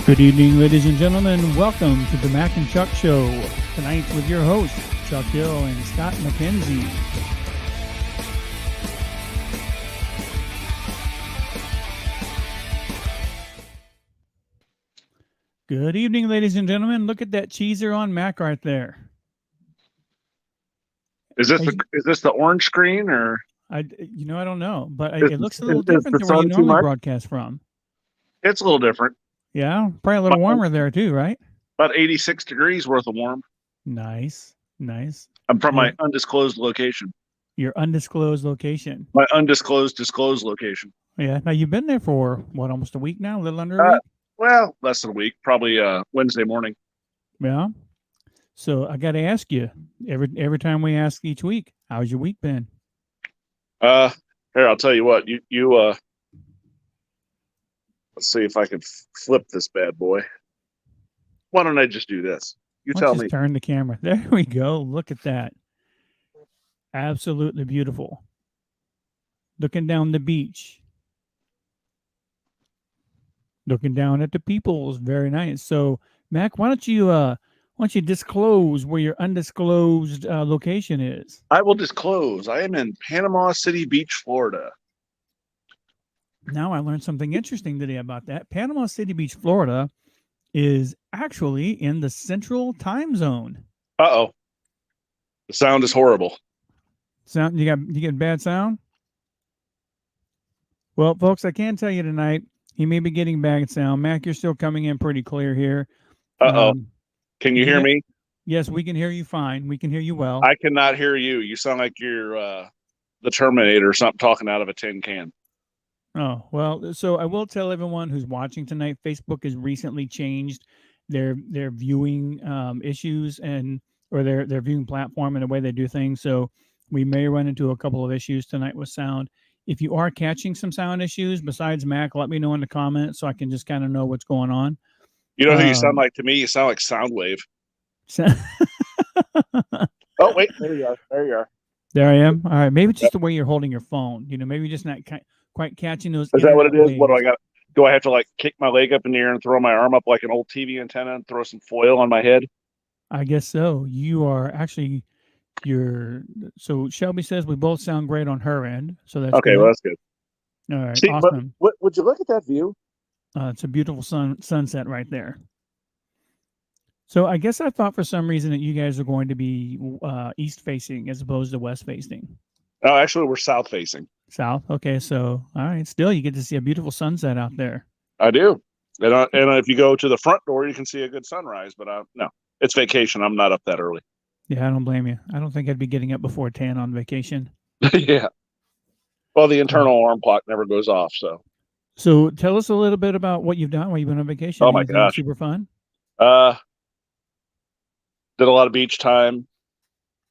Good evening, ladies and gentlemen. Welcome to the Mack and Chuck Show. Tonight with your hosts, Chuck Hill and Scott McKenzie. Good evening, ladies and gentlemen. Look at that cheeser on Mack right there. Is this the orange screen or? I don't know, but it looks a little different than where you normally broadcast from. It's a little different. Yeah, probably a little warmer there too, right? About 86 degrees worth of warm. Nice. I'm from my undisclosed location. Your undisclosed location. My undisclosed disclosed location. Yeah. Now you've been there for what, almost a week now? A little under a week? Well, less than a week. Probably Wednesday morning. Yeah. So I got to ask you every time we ask each week, how's your week been? Here, I'll tell you what. You let's see if I can flip this bad boy. Why don't I just do this? Tell me. Turn the camera. There we go. Look at that. Absolutely beautiful. Looking down the beach. Looking down at the people is very nice. So, Mac, why don't you disclose where your undisclosed location is? I will disclose. I am in Panama City Beach, Florida. Now I learned something interesting today about that. Panama City Beach, Florida is actually in the central time zone. Uh-oh. The sound is horrible. You get bad sound? Well, folks, I can tell you tonight, he may be getting bad sound. Mac, you're still coming in pretty clear here. Uh-oh. Can you hear me? Yes, we can hear you fine. We can hear you well. I cannot hear you. You sound like you're the Terminator or something talking out of a tin can. Oh, well, so I will tell everyone who's watching tonight, Facebook has recently changed their viewing issues or their viewing platform and the way they do things. So we may run into a couple of issues tonight with sound. If you are catching some sound issues besides Mac, let me know in the comments so I can just kind of know what's going on. You know who you sound like to me? You sound like Soundwave. Oh, wait. There you are. There I am. All right. Maybe it's just the way you're holding your phone. Maybe just not quite catching those. Is that what it is? Waves. What do I got? Do I have to kick my leg up in the air and throw my arm up like an old TV antenna and throw some foil on my head? I guess so. You are actually so Shelby says we both sound great on her end. So that's okay. Good. Well, that's good. All right. Awesome. Would you look at that view? It's a beautiful sunset right there. So I guess I thought for some reason that you guys are going to be east facing as opposed to west facing. Oh, actually, we're south facing. South. Okay. So, all right. Still, you get to see a beautiful sunset out there. I do. And if you go to the front door, you can see a good sunrise. But no, it's vacation. I'm not up that early. Yeah, I don't blame you. I don't think I'd be getting up before 10 on vacation. Yeah. Well, the internal alarm clock never goes off. So tell us a little bit about what you've done while you've been on vacation. Oh, my gosh. Super fun. Did a lot of beach time.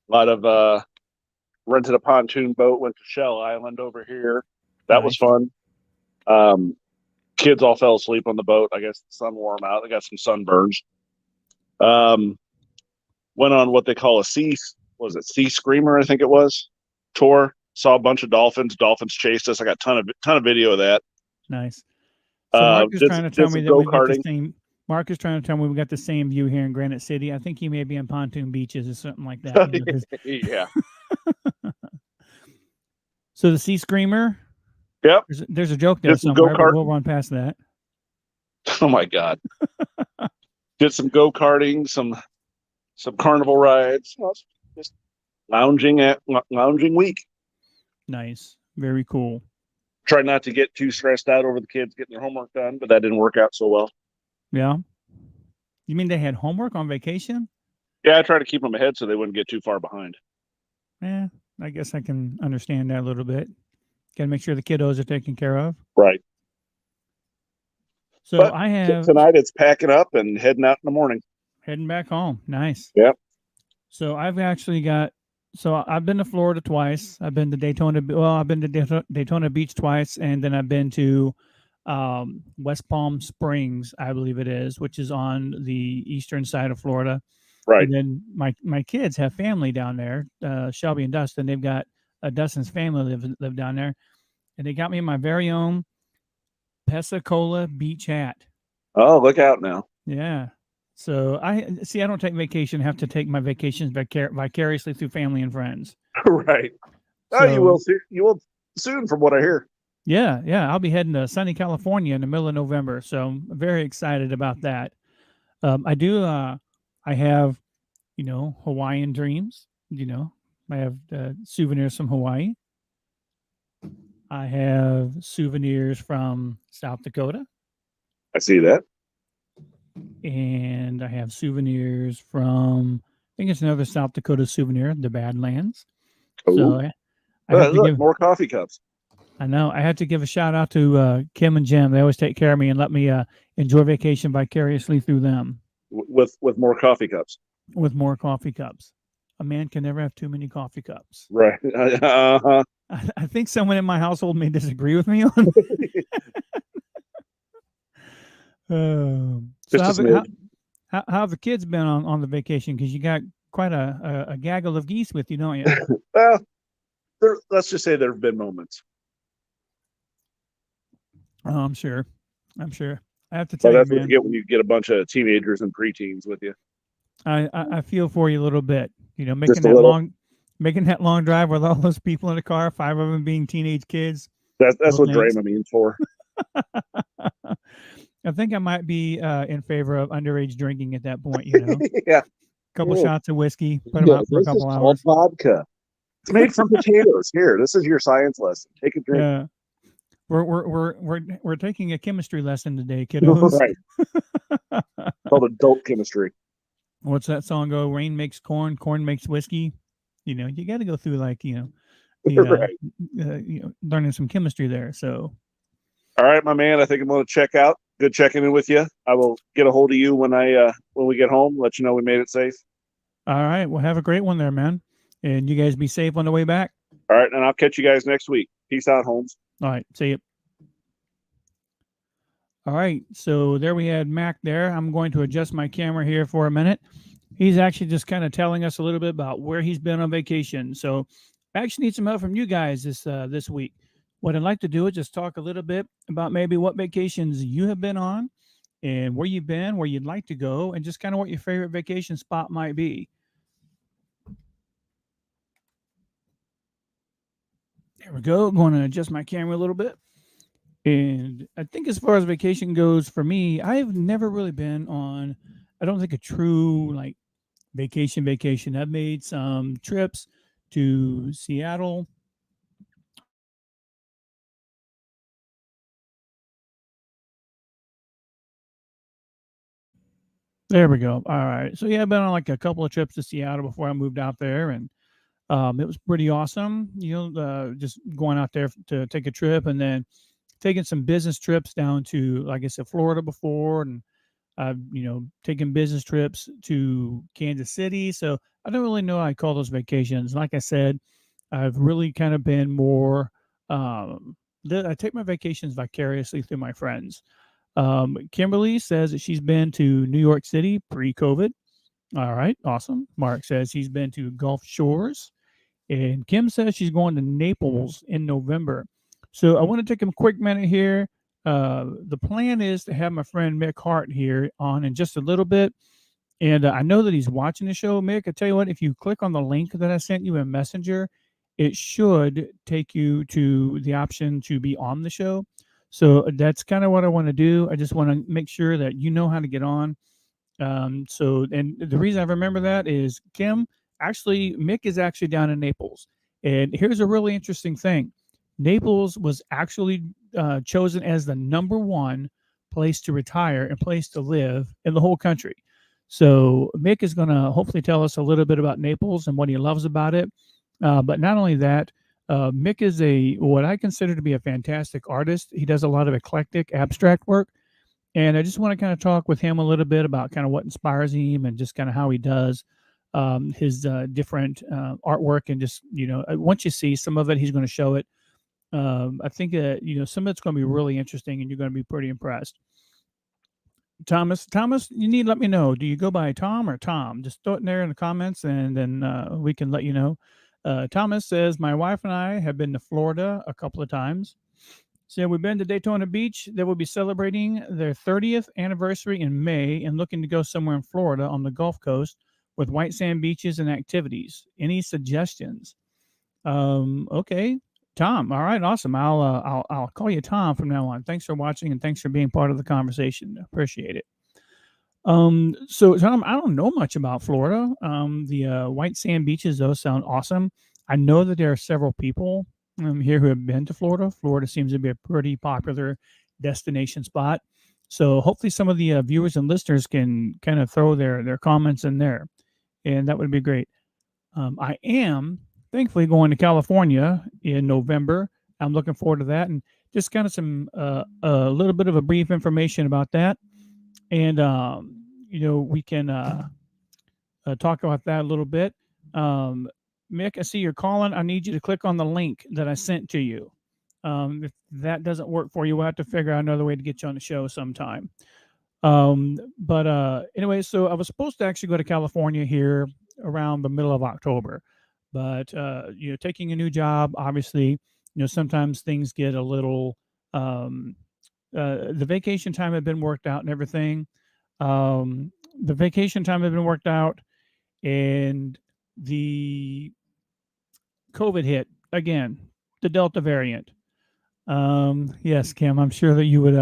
A lot of rented a pontoon boat, went to Shell Island over here. That was fun. Kids all fell asleep on the boat. I guess the sun wore them out. They got some sunburns. Went on what they call a sea screamer, I think it was, tour. Saw a bunch of dolphins. Dolphins chased us. I got ton of video of that. Nice. So Mark is trying to tell me that we've got the same. Mark is trying to tell me we got the same view here in Granite City. I think he may be on pontoon beaches or something like that. Yeah. So the sea screamer. Yep. There's a joke there somewhere. But we'll run past that. Oh my God. Did some go-karting, some carnival rides. Just lounging week. Nice. Very cool. Tried not to get too stressed out over the kids getting their homework done, but that didn't work out so well. Yeah. You mean they had homework on vacation? Yeah, I tried to keep them ahead so they wouldn't get too far behind. Yeah, I guess I can understand that a little bit. Got to make sure the kiddos are taken care of. Right. So but I have... Tonight it's packing up and heading out in the morning. Heading back home. Nice. Yep. So I've actually got... So I've been to Florida twice. I've been to Daytona. Well, I've been to Daytona Beach twice, and then I've been to West Palm Springs, I believe it is, which is on the eastern side of Florida. Right. And then my kids have family down there, Shelby and Dustin. They've got Dustin's family live down there, and they got me my very own Pensacola beach hat. Oh, look out now. Yeah. So I see. I don't take vacation. I have to take my vacations vicariously through family and friends. Right. Oh, you So will see. You will soon, from what I hear. yeah, yeah, I'll be heading to sunny California in the middle of November. So I'm very excited about that. I do. I have Hawaiian dreams. I have souvenirs from Hawaii. I have souvenirs from South Dakota, I see that. and I have souvenirs from. I think it's another South Dakota souvenir, the Badlands. So Oh, I have to look, give. more coffee cups I know I had to give a shout out to Kim and Jim. They always take care of me and let me enjoy vacation vicariously through them with more coffee cups. with more coffee cups. A man can never have too many coffee cups. Right. Uh-huh. I think someone in my household may disagree with me on. So Just a smidge. how have the kids been on the vacation? Because you got quite a gaggle of geese with you, don't you? Well, let's just say there have been moments. Oh, I'm sure. I'm sure. I have to But tell you, that's what you man. get when you get a bunch of teenagers and preteens with you. I feel for you a little bit. Just a little. Making that long drive with all those people in the car, 5 of them being teenage kids. That's No what thanks. Draymond for. I think I might be in favor of underage drinking at that point. Yeah. Couple Yeah. shots of whiskey, put them out for a This is couple called hours. vodka. It's made from potatoes. Here, this is your science lesson. Take a drink. Yeah, we're taking a chemistry lesson today, kiddos. Right. Called adult chemistry. What's that song go? Rain makes corn, corn makes whiskey. You got to go through like the Right. learning some chemistry there. So All right, my man. I think I'm going to check out. Good checking in with you. I will get a hold of you when we get home. Let you know we made it safe. all right, well have a great one there, man, and you guys be safe on the way back. All right, and I'll catch you guys next week. Peace out, Holmes. All right, see you. All right, so there we had Mac there. I'm going to adjust my camera here for a minute. He's actually just kind of telling us a little bit about where he's been on vacation. So I actually need some help from you guys this week. What I'd like to do is just talk a little bit about maybe what vacations you have been on and where you've been, where you'd like to go, and just kind of what your favorite vacation spot might be. There we go. Going to adjust my camera a little bit. And I think as far as vacation goes for me, I've never really been on, I don't think a true like vacation. I've made some trips to Seattle. There we go. All right. So yeah, I've been on like a couple of trips to Seattle before I moved out there, and it was pretty awesome. Just going out there to take a trip, and then taking some business trips down to, like I said, Florida before, and I've taken business trips to Kansas City. So I don't really know how I call those vacations. Like I said, I've really kind of been more. Um, I take my vacations vicariously through my friends. Kimberly says that she's been to New York City pre-COVID. All right, awesome. Mark says he's been to Gulf Shores, and Kim says she's going to Naples in November. So I want to take a quick minute here. The plan is to have my friend Mick Hart here on in just a little bit. And I know that he's watching the show, Mick. I tell you what, if you click on the link that I sent you in Messenger, it should take you to the option to be on the show. So that's kind of what I want to do. I just want to make sure that you know how to get on. And the reason I remember that is Kim, actually, Mick is actually down in Naples. And here's a really interesting thing. Naples was actually chosen as the number one place to retire and place to live in the whole country. So Mick is going to hopefully tell us a little bit about Naples and what he loves about it. But not only that, Mick is what I consider to be a fantastic artist. He does a lot of eclectic abstract work. And I just want to kind of talk with him a little bit about kind of what inspires him and just kind of how he does his different artwork. And just, once you see some of it, he's going to show it. I think, some of it's going to be really interesting and you're going to be pretty impressed. Thomas, you need to let me know. Do you go by Tom or Tom? Just throw it in there in the comments and then we can let you know. Thomas says, my wife and I have been to Florida a couple of times. So we've been to Daytona Beach. They will be celebrating their 30th anniversary in May and looking to go somewhere in Florida on the Gulf Coast with white sand beaches and activities. Any suggestions? Okay, Tom. All right, awesome. I'll call you Tom from now on. Thanks for watching and thanks for being part of the conversation. Appreciate it. So Tom, I don't know much about Florida. The white sand beaches those sound awesome. I know that there are several people here who have been to Florida. Florida seems to be a pretty popular destination spot. So hopefully some of the viewers and listeners can kind of throw their comments in there, and that would be great. I am thankfully going to California in November. I'm looking forward to that, and just kind of some a little bit of a brief information about that, and we can talk about that a little bit. Um, Mick, I see you're calling. I need you to click on the link that I sent to you. If that doesn't work for you, we'll have to figure out another way to get you on the show sometime. But anyway, so I was supposed to actually go to California here around the middle of October, but taking a new job, obviously, sometimes things get a little. The vacation time had been worked out and everything. The vacation time had been worked out, and the COVID hit again, the Delta variant. Yes, Kim, I'm sure that you would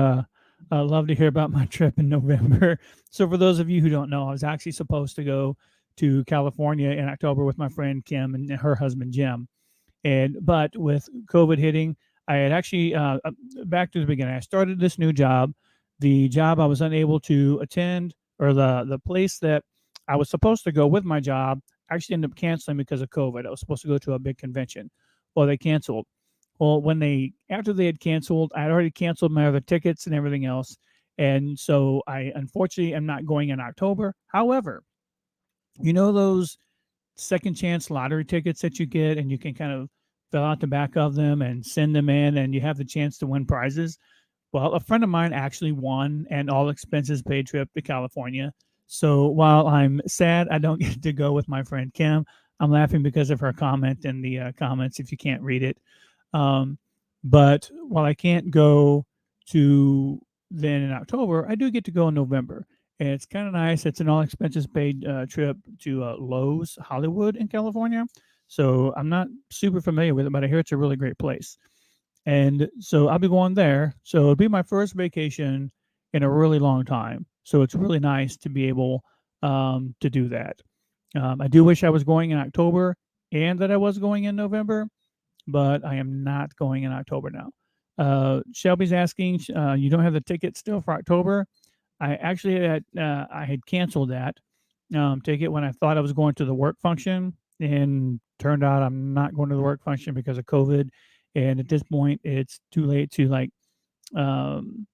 love to hear about my trip in November. So, for those of you who don't know, I was actually supposed to go to California in October with my friend Kim and her husband Jim. But with COVID hitting, I had actually back to the beginning. I started this new job. The job I was unable to attend, or the place that I was supposed to go with my job, actually ended up canceling because of COVID. I was supposed to go to a big convention. Well, they canceled. Well, after they had canceled, I had already canceled my other tickets and everything else, and so I unfortunately am not going in October. However, those second chance lottery tickets that you get, and you can kind of fill out the back of them and send them in, and you have the chance to win prizes. Well, a friend of mine actually won an all expenses paid trip to California. So while I'm sad I don't get to go with my friend Kim, I'm laughing because of her comment in the comments if you can't read it. Um, but while I can't go to then in October, I do get to go in November. And it's kind of nice. It's an all expenses paid trip to Lowe's Hollywood in California. So I'm not super familiar with it, but I hear it's a really great place. And so I'll be going there. So it'll be my first vacation in a really long time. So it's really nice to be able to do that. I do wish I was going in October and that I was going in November, but I am not going in October now. Shelby's asking, you don't have the ticket still for October? I had canceled that ticket when I thought I was going to the work function, and turned out I'm not going to the work function because of COVID. And at this point, it's too late to um,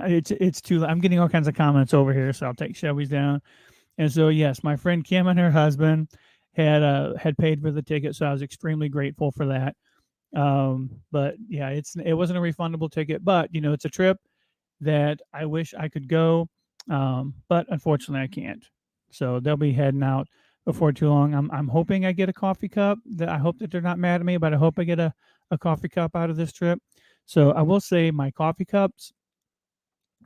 it's too. I'm getting all kinds of comments over here, so I'll take Shelby's down. And so yes, my friend Kim and her husband had paid for the ticket, so I was extremely grateful for that. But yeah, it wasn't a refundable ticket, but it's a trip that I wish I could go, but unfortunately I can't. So they'll be heading out before too long. I'm hoping I get a coffee cup. That I hope that they're not mad at me, but I hope I get a coffee cup out of this trip. So I will say my coffee cups,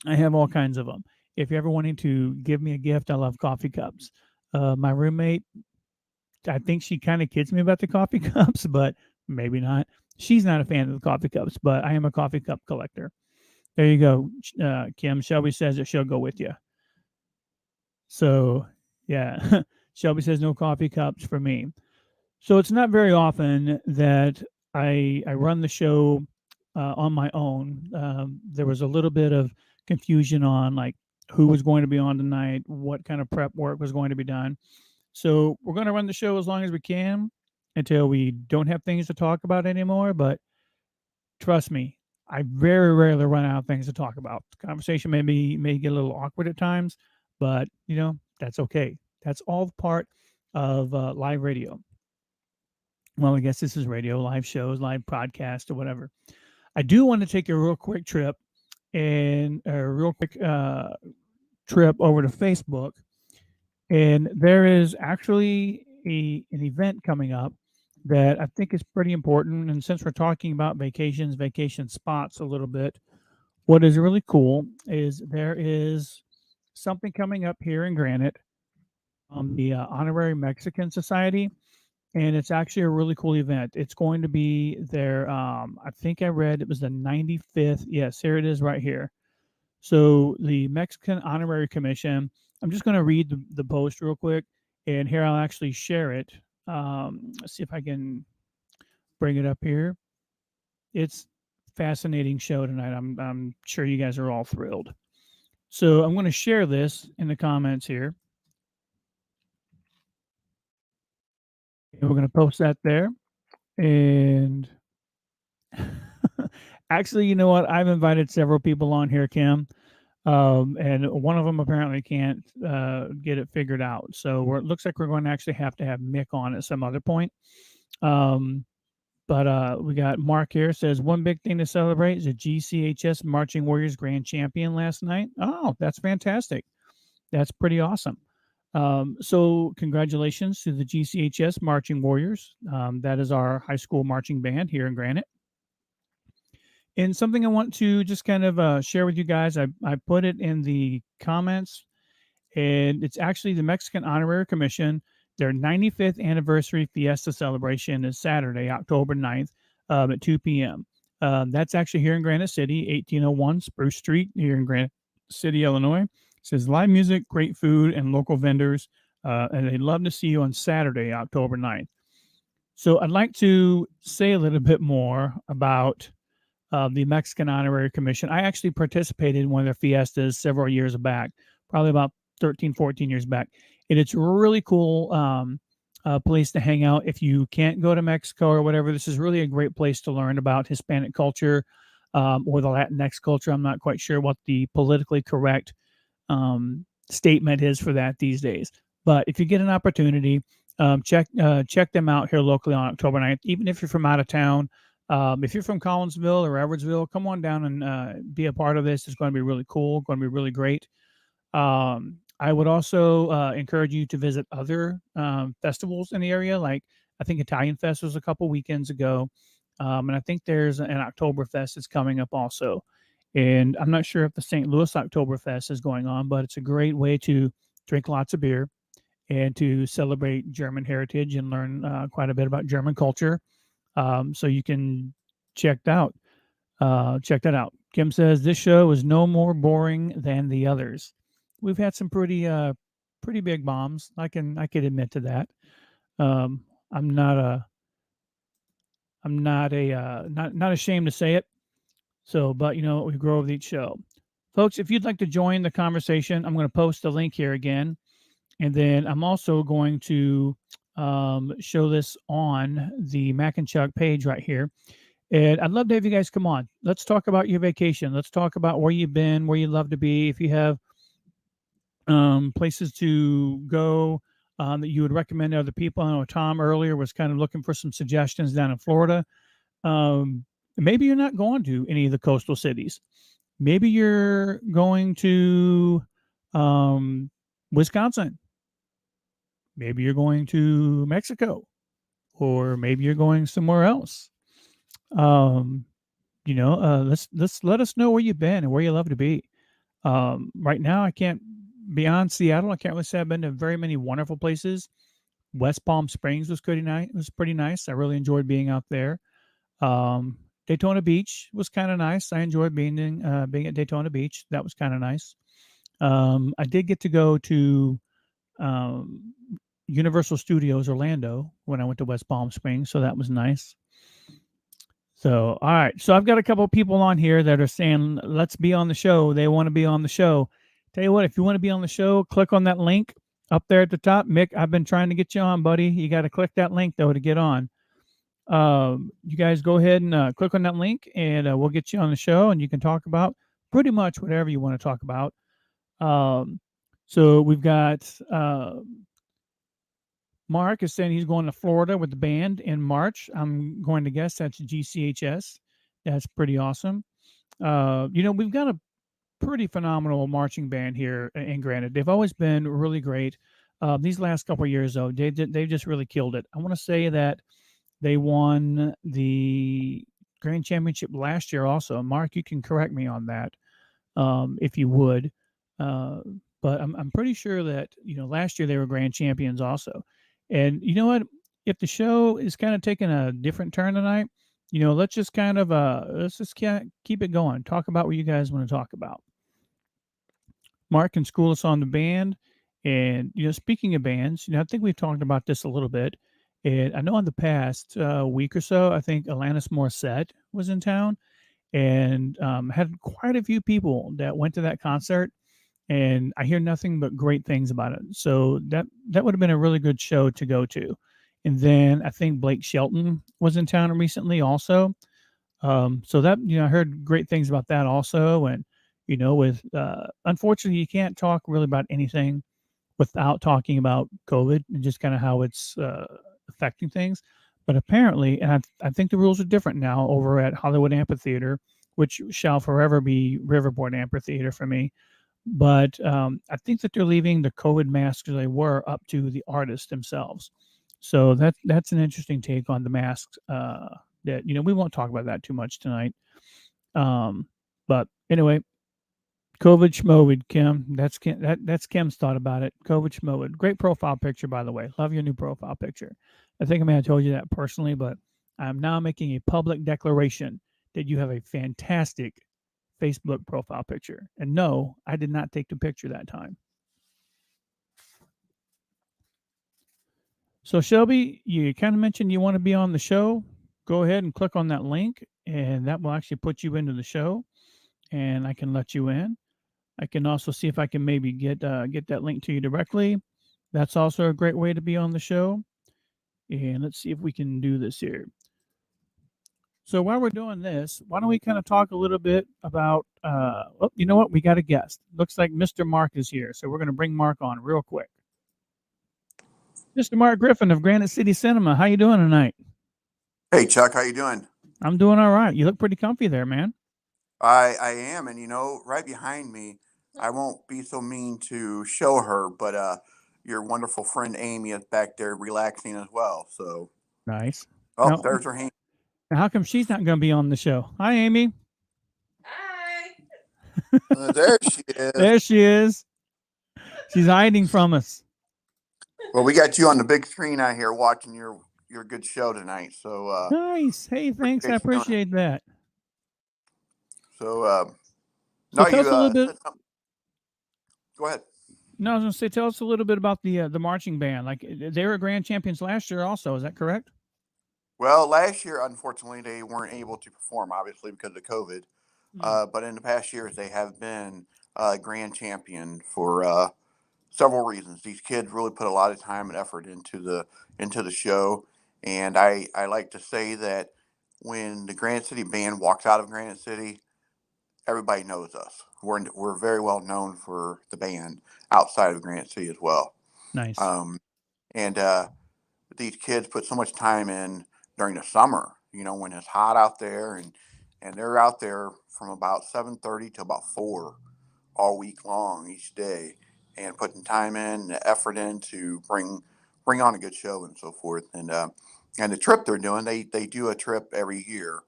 I have all kinds of them. If you're ever wanting to give me a gift, I love coffee cups. My roommate, I think she kind of kids me about the coffee cups, but maybe not. She's not a fan of the coffee cups, but I am a coffee cup collector. There you go, Kim. Shelby says that she'll go with you. So, yeah, Shelby says no coffee cups for me. So it's not very often that I run the show on my own. There was a little bit of confusion on like who was going to be on tonight, what kind of prep work was going to be done. So we're going to run the show as long as we can until we don't have things to talk about anymore. But trust me, I very rarely run out of things to talk about. The conversation may get a little awkward at times, but that's okay. That's all part of live radio. Well, I guess this is radio, live shows, live podcast, or whatever. I do want to take a real quick trip and a real quick trip over to Facebook, and there is actually an event coming up that I think is pretty important. And since we're talking about vacations, vacation spots a little bit, what is really cool is there is something coming up here in Granite on the Honorary Mexican Society, and it's actually a really cool event. It's going to be their, I think I read it was the 95th. Yes, here it is right here. So the Mexican Honorary Commission, I'm just going to read the post real quick, and here I'll actually share it. Let's see if I can bring it up here. It's fascinating show tonight. I'm sure you guys are all thrilled. So I'm going to share this in the comments here. And we're going to post that there. And actually, you know what? I've invited several people on here, Kim, and one of them apparently can't get it figured out. So it looks like we're going to have Mick on at some other point. Um, but we got Mark here says one big thing to celebrate is a GCHS Marching Warriors Grand Champion last night. Oh, that's fantastic. That's pretty awesome. So congratulations to the GCHS Marching Warriors. That is our high school marching band here in Granite. And something I want to just kind of share with you guys, I put it in the comments, and it's actually the Mexican Honorary Commission. Their 95th anniversary fiesta celebration is Saturday, October 9th at 2 p.m. That's actually here in Granite City, 1801 Spruce Street here in Granite City, Illinois. It says live music, great food, and local vendors. And they'd love to see you on Saturday, October 9th. So I'd like to say a little bit more about the Mexican Honorary Commission. I actually participated in one of their fiestas several years back, probably about 13, 14 years back. And it's a really cool place to hang out. If you can't go to Mexico or whatever, this is really a great place to learn about Hispanic culture or the Latinx culture. I'm not quite sure what the politically correct statement is for that these days. But if you get an opportunity, check them out here locally on October 9th. Even if you're from out of town, if you're from Collinsville or Edwardsville, come on down and be a part of this. It's going to be really cool, going to be really great. I would also encourage you to visit other festivals in the area. Like I think Italian Fest was a couple weekends ago. And I think there's an Oktoberfest that's coming up also. And I'm not sure if the St. Louis Oktoberfest is going on, but it's a great way to drink lots of beer and to celebrate German heritage and learn quite a bit about German culture. So you can check that out. Check that out. Kim says this show is no more boring than the others. We've had some pretty big bombs. I can admit to that. Um, I'm not a not ashamed to say it. So, but you know, we grow with each show. Folks, if you'd like to join the conversation, I'm going to post the link here again. And then I'm also going to show this on the Mack and Chuck page right here. And I'd love to have you guys come on. Let's talk about your vacation. Let's talk about where you've been, where you love to be. If you have places to go that you would recommend to other people. I know Tom earlier was kind of looking for some suggestions down in Florida. Maybe you're not going to any of the coastal cities. Maybe you're going to Wisconsin. Maybe you're going to Mexico, or maybe you're going somewhere else. Um, let's let us know where you've been and where you love to be. Right now, I can't beyond Seattle. I can't really say I've been to very many wonderful places. West Palm Springs was pretty nice. It was pretty nice. I really enjoyed being out there. Daytona Beach was kind of nice. I enjoyed being at Daytona Beach. That was kind of nice. I did get to go to um, Universal Studios Orlando when I went to West Palm Springs, so that was nice. So, all right. So I've got a couple of people on here that are saying, let's be on the show. They want to be on the show. Tell you what, if you want to be on the show, click on that link up there at the top. Mick, I've been trying to get you on, buddy. You got to click that link, though, to get on. You guys go ahead and click on that link, and we'll get you on the show, and you can talk about pretty much whatever you want to talk about. So we've got Mark is saying he's going to Florida with the band in March. I'm going to guess that's GCHS. That's pretty awesome. We've got a pretty phenomenal marching band here in Granite. They've always been really great. These last couple of years, though, they've just really killed it. I want to say that They won the grand championship last year also. Mark, you can correct me on that, if you would. Uh, but I'm pretty sure that, last year they were grand champions also. And you know what? If the show is kind of taking a different turn tonight, let's just keep it going. Talk about what you guys want to talk about. Mark can school us on the band. And, speaking of bands, I think we've talked about this a little bit. And I know in the past week or so, I think Alanis Morissette was in town and had quite a few people that went to that concert. And I hear nothing but great things about it. So that would have been a really good show to go to. And then I think Blake Shelton was in town recently also. So that, I heard great things about that also. And, with unfortunately, you can't talk really about anything without talking about COVID and just kind of how it's affecting things. But apparently, and I think the rules are different now over at Hollywood Amphitheater, which shall forever be Riverboard Amphitheater for me. But I think that they're leaving the COVID masks as they were up to the artists themselves. So that's an interesting take on the masks. That we won't talk about that too much tonight. Um, but anyway, COVID schmovid, Kim. That's Kim's thought about it. COVID schmovid. Great profile picture, by the way. Love your new profile picture. I think I may have told you that personally, but I'm now making a public declaration that you have a fantastic Facebook profile picture. And no, I did not take the picture that time. So Shelby, you kind of mentioned you want to be on the show. Go ahead and click on that link, and that will actually put you into the show, and I can let you in. I can also see if I can maybe get that link to you directly. That's also a great way to be on the show. And let's see if we can do this here. So while we're doing this, why don't we kind of talk a little bit about? Oh, you know what? We got a guest. Looks like Mr. Mark is here, so we're going to bring Mark on real quick. Mr. Mark Griffin of Granite City Cinema. How you doing tonight? Hey Chuck, how you doing? I'm doing all right. You look pretty comfy there, man. I am, and right behind me, I won't be so mean to show her, but your wonderful friend Amy is back there relaxing as well. So, Nice. oh, Now, there's her hand. how come she's not going to be on the show? Hi, Amy. Hi. There she is. There she is. She's hiding from us. Well, we got you on the big screen out here watching your good show tonight. So, Nice. Hey, thanks. I appreciate that. So, So no, tell us a little bit. Go ahead. No, I was going to say, tell us a little bit about the marching band. Like they were grand champions last year, also. Is that correct? Well, last year, unfortunately, they weren't able to perform, obviously because of COVID. But in the past years, they have been grand champion for several reasons. These kids really put a lot of time and effort into the show, and I like to say that when the Granite City band walks out of Granite City, everybody knows us. We're very well known for the band outside of Granite City as well. Nice. And these kids put so much time in during the summer. When it's hot out there, and they're out there from about 7:30 to about 4 all week long each day, and putting time in, the effort in to bring on a good show and so forth. And the trip they're doing, they do a trip every year,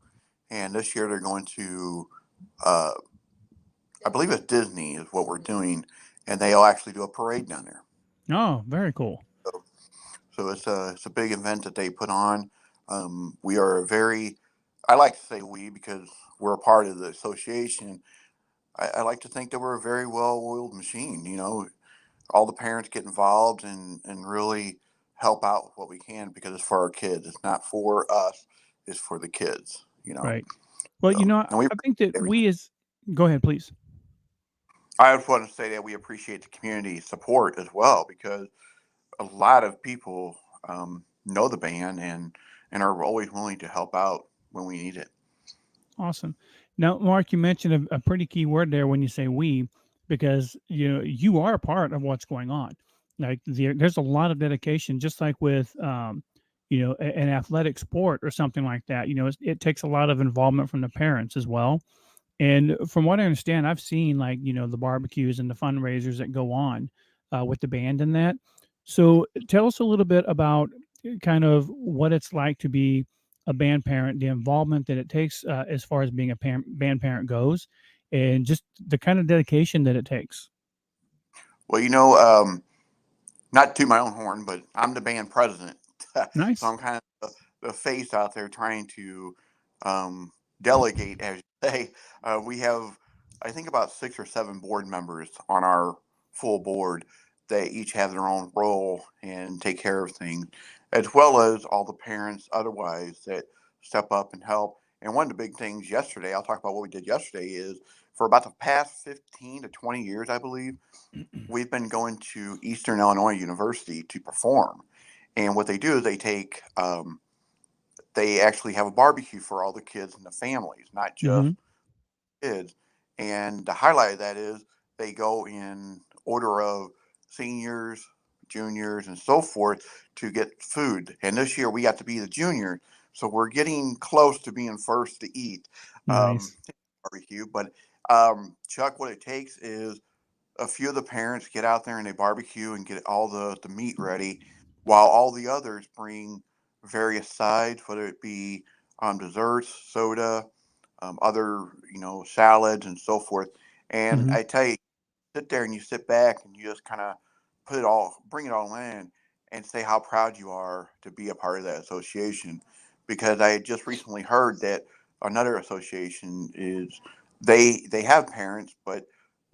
and this year they're going to, uh, I believe it's Disney is what we're doing, and they'll actually do a parade down there. Oh, very cool. So it's a big event that they put on. We are very, I like to say we because we're a part of the association. I like to think that we're a very well-oiled machine. All the parents get involved and really help out with what we can because it's for our kids. It's not for us. It's for the kids. Right. Well, So, and we I think that everything. we as go ahead, please. I just want to say that we appreciate the community support as well because a lot of people know the band and are always willing to help out when we need it. Awesome. Now, Mark, you mentioned a pretty key word there when you say we, because you are a part of what's going on. Like there's a lot of dedication, just like with an athletic sport or something like that. It takes a lot of involvement from the parents as well. And from what I understand, I've seen like the barbecues and the fundraisers that go on with the band and that. So tell us a little bit about kind of what it's like to be a band parent, the involvement that it takes as far as being a band parent goes, and just the kind of dedication that it takes. Well, not to my own horn, but I'm the band president. So Nice. I'm kind of the face out there trying to um, delegate, as you say. We have, I think, about 6 or 7 board members on our full board. They each have their own role and take care of things, as well as all the parents otherwise that step up and help. And one of the big things yesterday, I'll talk about what we did yesterday, is for about the past 15 to 20 years, I believe, we've been going to Eastern Illinois University to perform. And what they do is they actually have a barbecue for all the kids and the families, not just Hmm. kids. And the highlight of that is they go in order of seniors, juniors, and so forth to get food. And this year we got to be the juniors, so we're getting close to being first to eat Nice. barbecue. But Chuck, what it takes is a few of the parents get out there and they barbecue and get all the meat ready, while all the others bring various sides, whether it be desserts, soda, other salads and so forth. And Hmm. I tell you, sit there and you sit back and you just kind of bring it all in, and say how proud you are to be a part of that association. Because I had just recently heard that another association is they have parents, but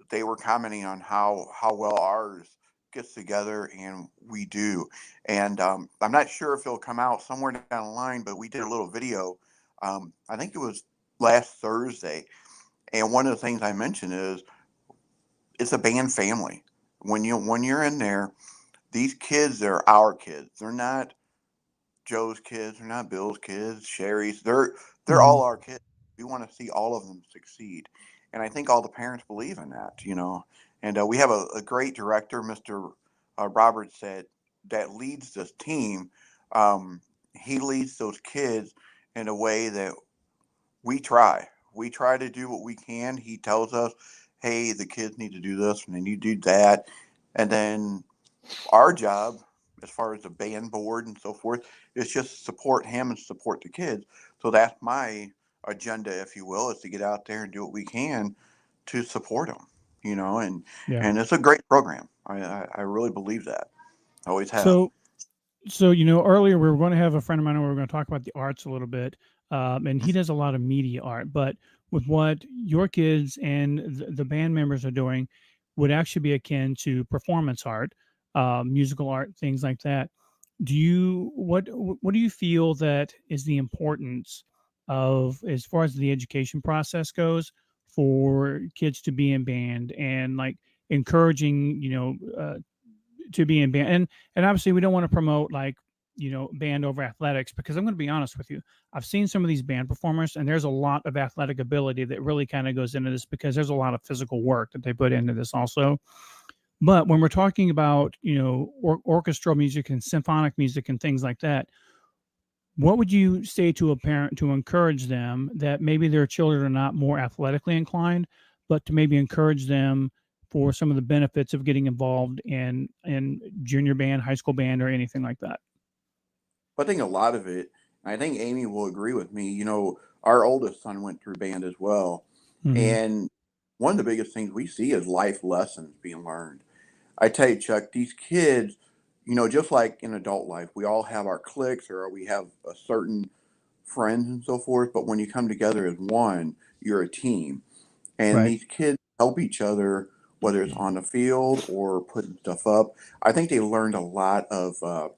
they were commenting on how well ours gets together, and we do. And I'm not sure if it'll come out somewhere down the line, but we did a little video. I think it was last Thursday, and one of the things I mentioned is it's a band family. When you're in there, these kids are our kids. They're not Joe's kids. They're not Bill's kids. Sherry's. They're all Hmm. our kids. We want to see all of them succeed, and I think all the parents believe in that. And we have a great director, Mr. Roberts, that leads this team. Um, he leads those kids in a way that we try. We try to do what we can. He tells us, "Hey, the kids need to do this and they need to do that," and then our job, as far as the band board and so forth, is just support him and support the kids. So that's my agenda, if you will, is to get out there and do what we can to support them. And Yeah. it's a great program. I really believe that. I always have. So earlier we were going to have a friend of mine and we were going to talk about the arts a little bit, and he does a lot of media art. But with what your kids and the band members are doing, would actually be akin to performance art, musical art, things like that. What do you feel that is the importance of, as far as the education process goes, for kids to be in band and like encouraging to be in band, and obviously we don't want to promote like band over athletics, because I'm going to be honest with you, I've seen some of these band performers and there's a lot of athletic ability that really kind of goes into this, because there's a lot of physical work that they put into this also. But when we're talking about orchestral music and symphonic music and things like that, what would you say to a parent to encourage them that maybe their children are not more athletically inclined, but to maybe encourage them for some of the benefits of getting involved in junior band, high school band, or anything like that? But I think a lot of it, I think Amy will agree with me. Our oldest son went through band as well. Hmm. And one of the biggest things we see is life lessons being learned. I tell you, Chuck, these kids, just like in adult life, we all have our cliques or we have a certain friends and so forth. But when you come together as one, you're a team. And Right. these kids help each other, whether it's on the field or putting stuff up. I think they learned a lot of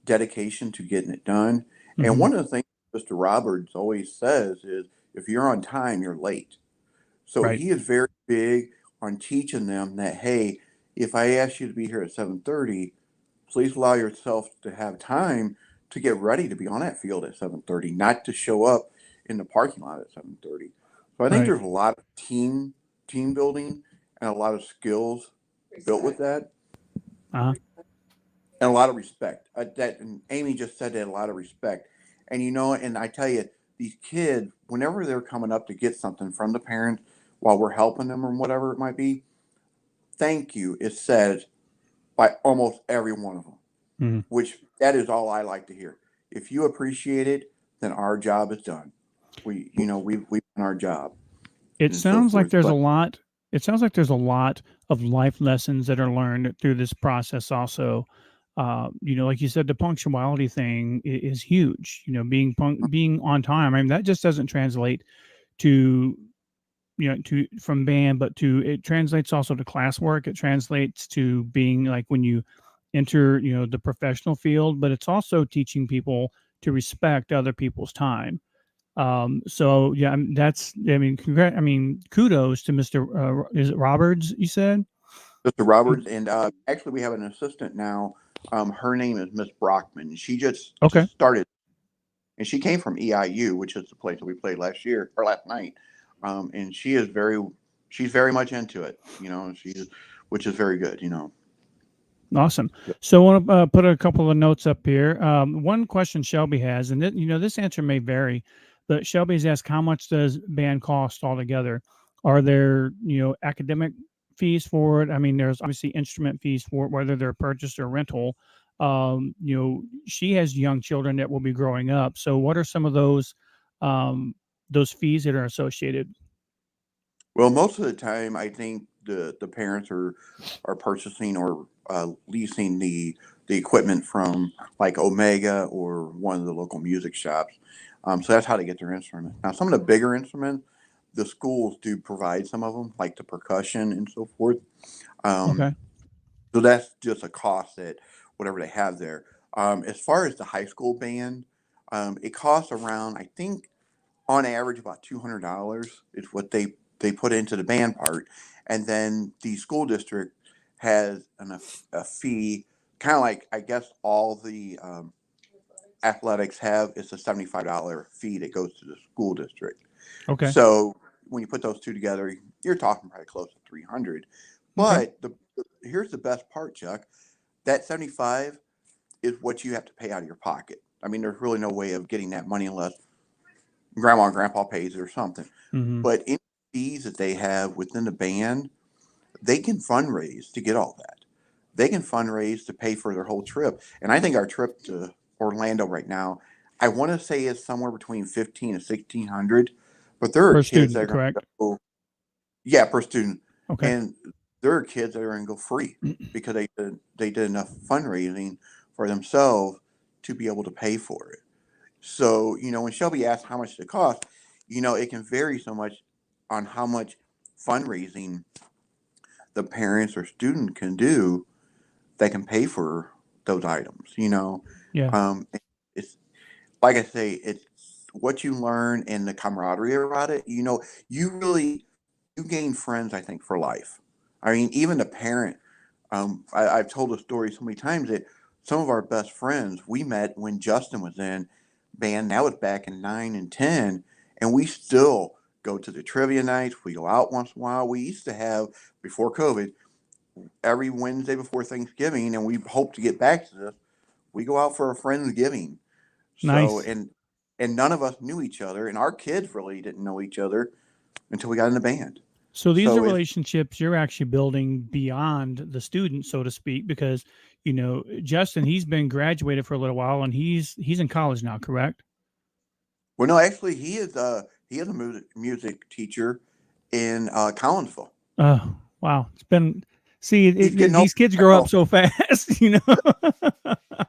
dedication to getting it done. And Hmm. one of the things Mr. Roberts always says is if you're on time, you're late. So Right. he is very big on teaching them that, hey, if I ask you to be here at 7:30, please allow yourself to have time to get ready to be on that field at 7:30, not to show up in the parking lot at 7:30. So I think Right. there's a lot of team building and a lot of skills built with that, Uh-huh. and a lot of respect. That and Amy just said that, a lot of respect. And and I tell you, these kids, whenever they're coming up to get something from the parents while we're helping them or whatever it might be, thank you is said by almost every one of them. Mhm. which that is all I like to hear. If you appreciate it, then our job is done. We've done our job It and so sounds like forth. there's a But lot it sounds like there's a lot of life lessons that are learned through this process also. Like you said, the punctuality thing is huge. Being on time. I mean, that just doesn't translate to to from band, but to it translates also to classwork. It translates to being like when you enter, the professional field, but it's also teaching people to respect other people's time. So yeah, kudos to Mr. Is it Roberts? You said Mr. Roberts, and actually, we have an assistant now. Her name is Miss Brockman. She okay. just started, and she came from EIU, which is the place that we played last year or last night. And she's very much into it. Which is very good. Awesome. So I want to put a couple of notes up here. One question Shelby has, and this answer may vary, but Shelby's asked, how much does band cost altogether? Are there, academic fees for it? I mean, there's obviously instrument fees for it, whether they're purchased or rental. She has young children that will be growing up. So what are some of those fees that are associated? Well, most of the time, I think the parents are purchasing or leasing the equipment from like Omega or one of the local music shops. So that's how they get their instrument. Now, some of the bigger instruments, the schools do provide some of them, like the percussion and so forth. Um, Okay. so that's just a cost that whatever they have there. As far as the high school band, it costs around, I think, on average about $200 is what they put into the band part, and then the school district has a fee, kind of like I guess all the athletics have. It's a $75 fee that goes to the school district. Okay. So when you put those two together, you're talking probably close to 300. Okay. But here's the best part, Chuck. That 75 is what you have to pay out of your pocket. I mean, there's really no way of getting that money unless grandma and grandpa pays it or something. Mm-hmm. But any fees that they have within the band, they can fundraise to get all that. They can fundraise to pay for their whole trip. And I think our trip to Orlando right now, I want to say is somewhere between 15 and 1600. But there are Per kids that student, are going to correct? go, yeah, per student, Okay. and there are kids that are going to go free because they did enough fundraising for themselves to be able to pay for it. So, when Shelby asked how much it costs, it can vary so much on how much fundraising the parents or student can do that can pay for those items. Yeah. It's like I say, it's what you learn and the camaraderie about it. You gain friends, I think, for life. I mean, even the parent, I've told the story so many times that some of our best friends we met when Justin was in band. That was back in 9 and 10, and we still go to the trivia nights. We go out once in a while. We used to have before COVID every Wednesday before Thanksgiving, and we hope to get back to this. We go out for a Friendsgiving. So Nice. and none of us knew each other, and our kids really didn't know each other until we got in the band. So these are So it's relationships you're actually building beyond the student, so to speak, because Justin, he's been graduated for a little while, and he's in college now, correct? well, no, actually, he is a music teacher in Collinsville. Oh, wow. It's been see He's getting old. these kids I grow up know. so fast.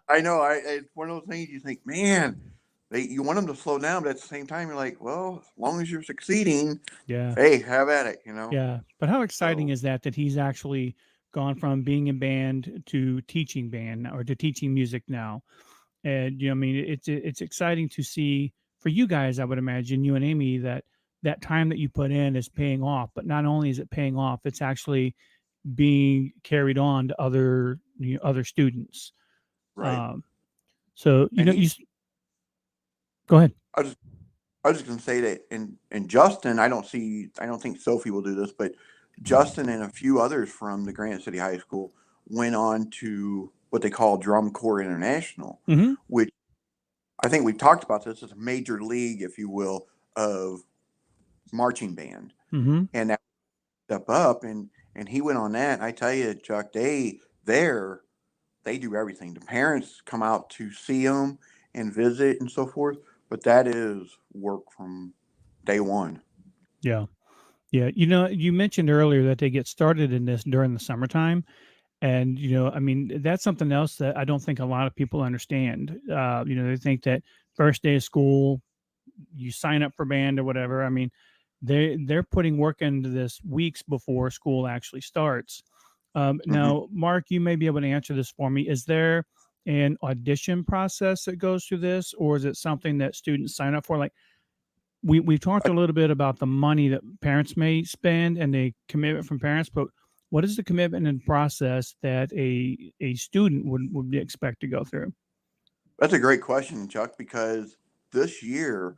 I know. It's one of those things you think, man, you want them to slow down, but at the same time, you're like, well, as long as you're succeeding, Yeah. hey, have at it. Yeah. But how exciting So is that he's actually gone from being in band to teaching band or to teaching music now? And I mean, it's exciting to see for you guys. I would imagine you and Amy that time that you put in is paying off. But not only is it paying off, it's actually being carried on to other students. right, Um, so and go ahead. I was I was just gonna say that, and Justin, I don't think Sophie will do this, but Justin and a few others from the Granite City High School went on to what they call Drum Corps International, Mm-hmm. which I think we've talked about this as a major league, if you will, of marching band, Mm-hmm. and that step up, and he went on that. And I tell you, Chuck, they're they do everything. The parents come out to see them and visit and so forth, but that is work from day one. Yeah. Yeah. You mentioned earlier that they get started in this during the summertime. And, I mean, that's something else that I don't think a lot of people understand. They think that first day of school, you sign up for band or whatever. I mean, they're putting work into this weeks before school actually starts. Hmm. Now, Mark, you may be able to answer this for me. Is there an audition process that goes through this, or is it something that students sign up for? Like we've talked a little bit about the money that parents may spend and the commitment from parents, but what is the commitment and process that a student would expect to go through? That's a great question, Chuck, because this year,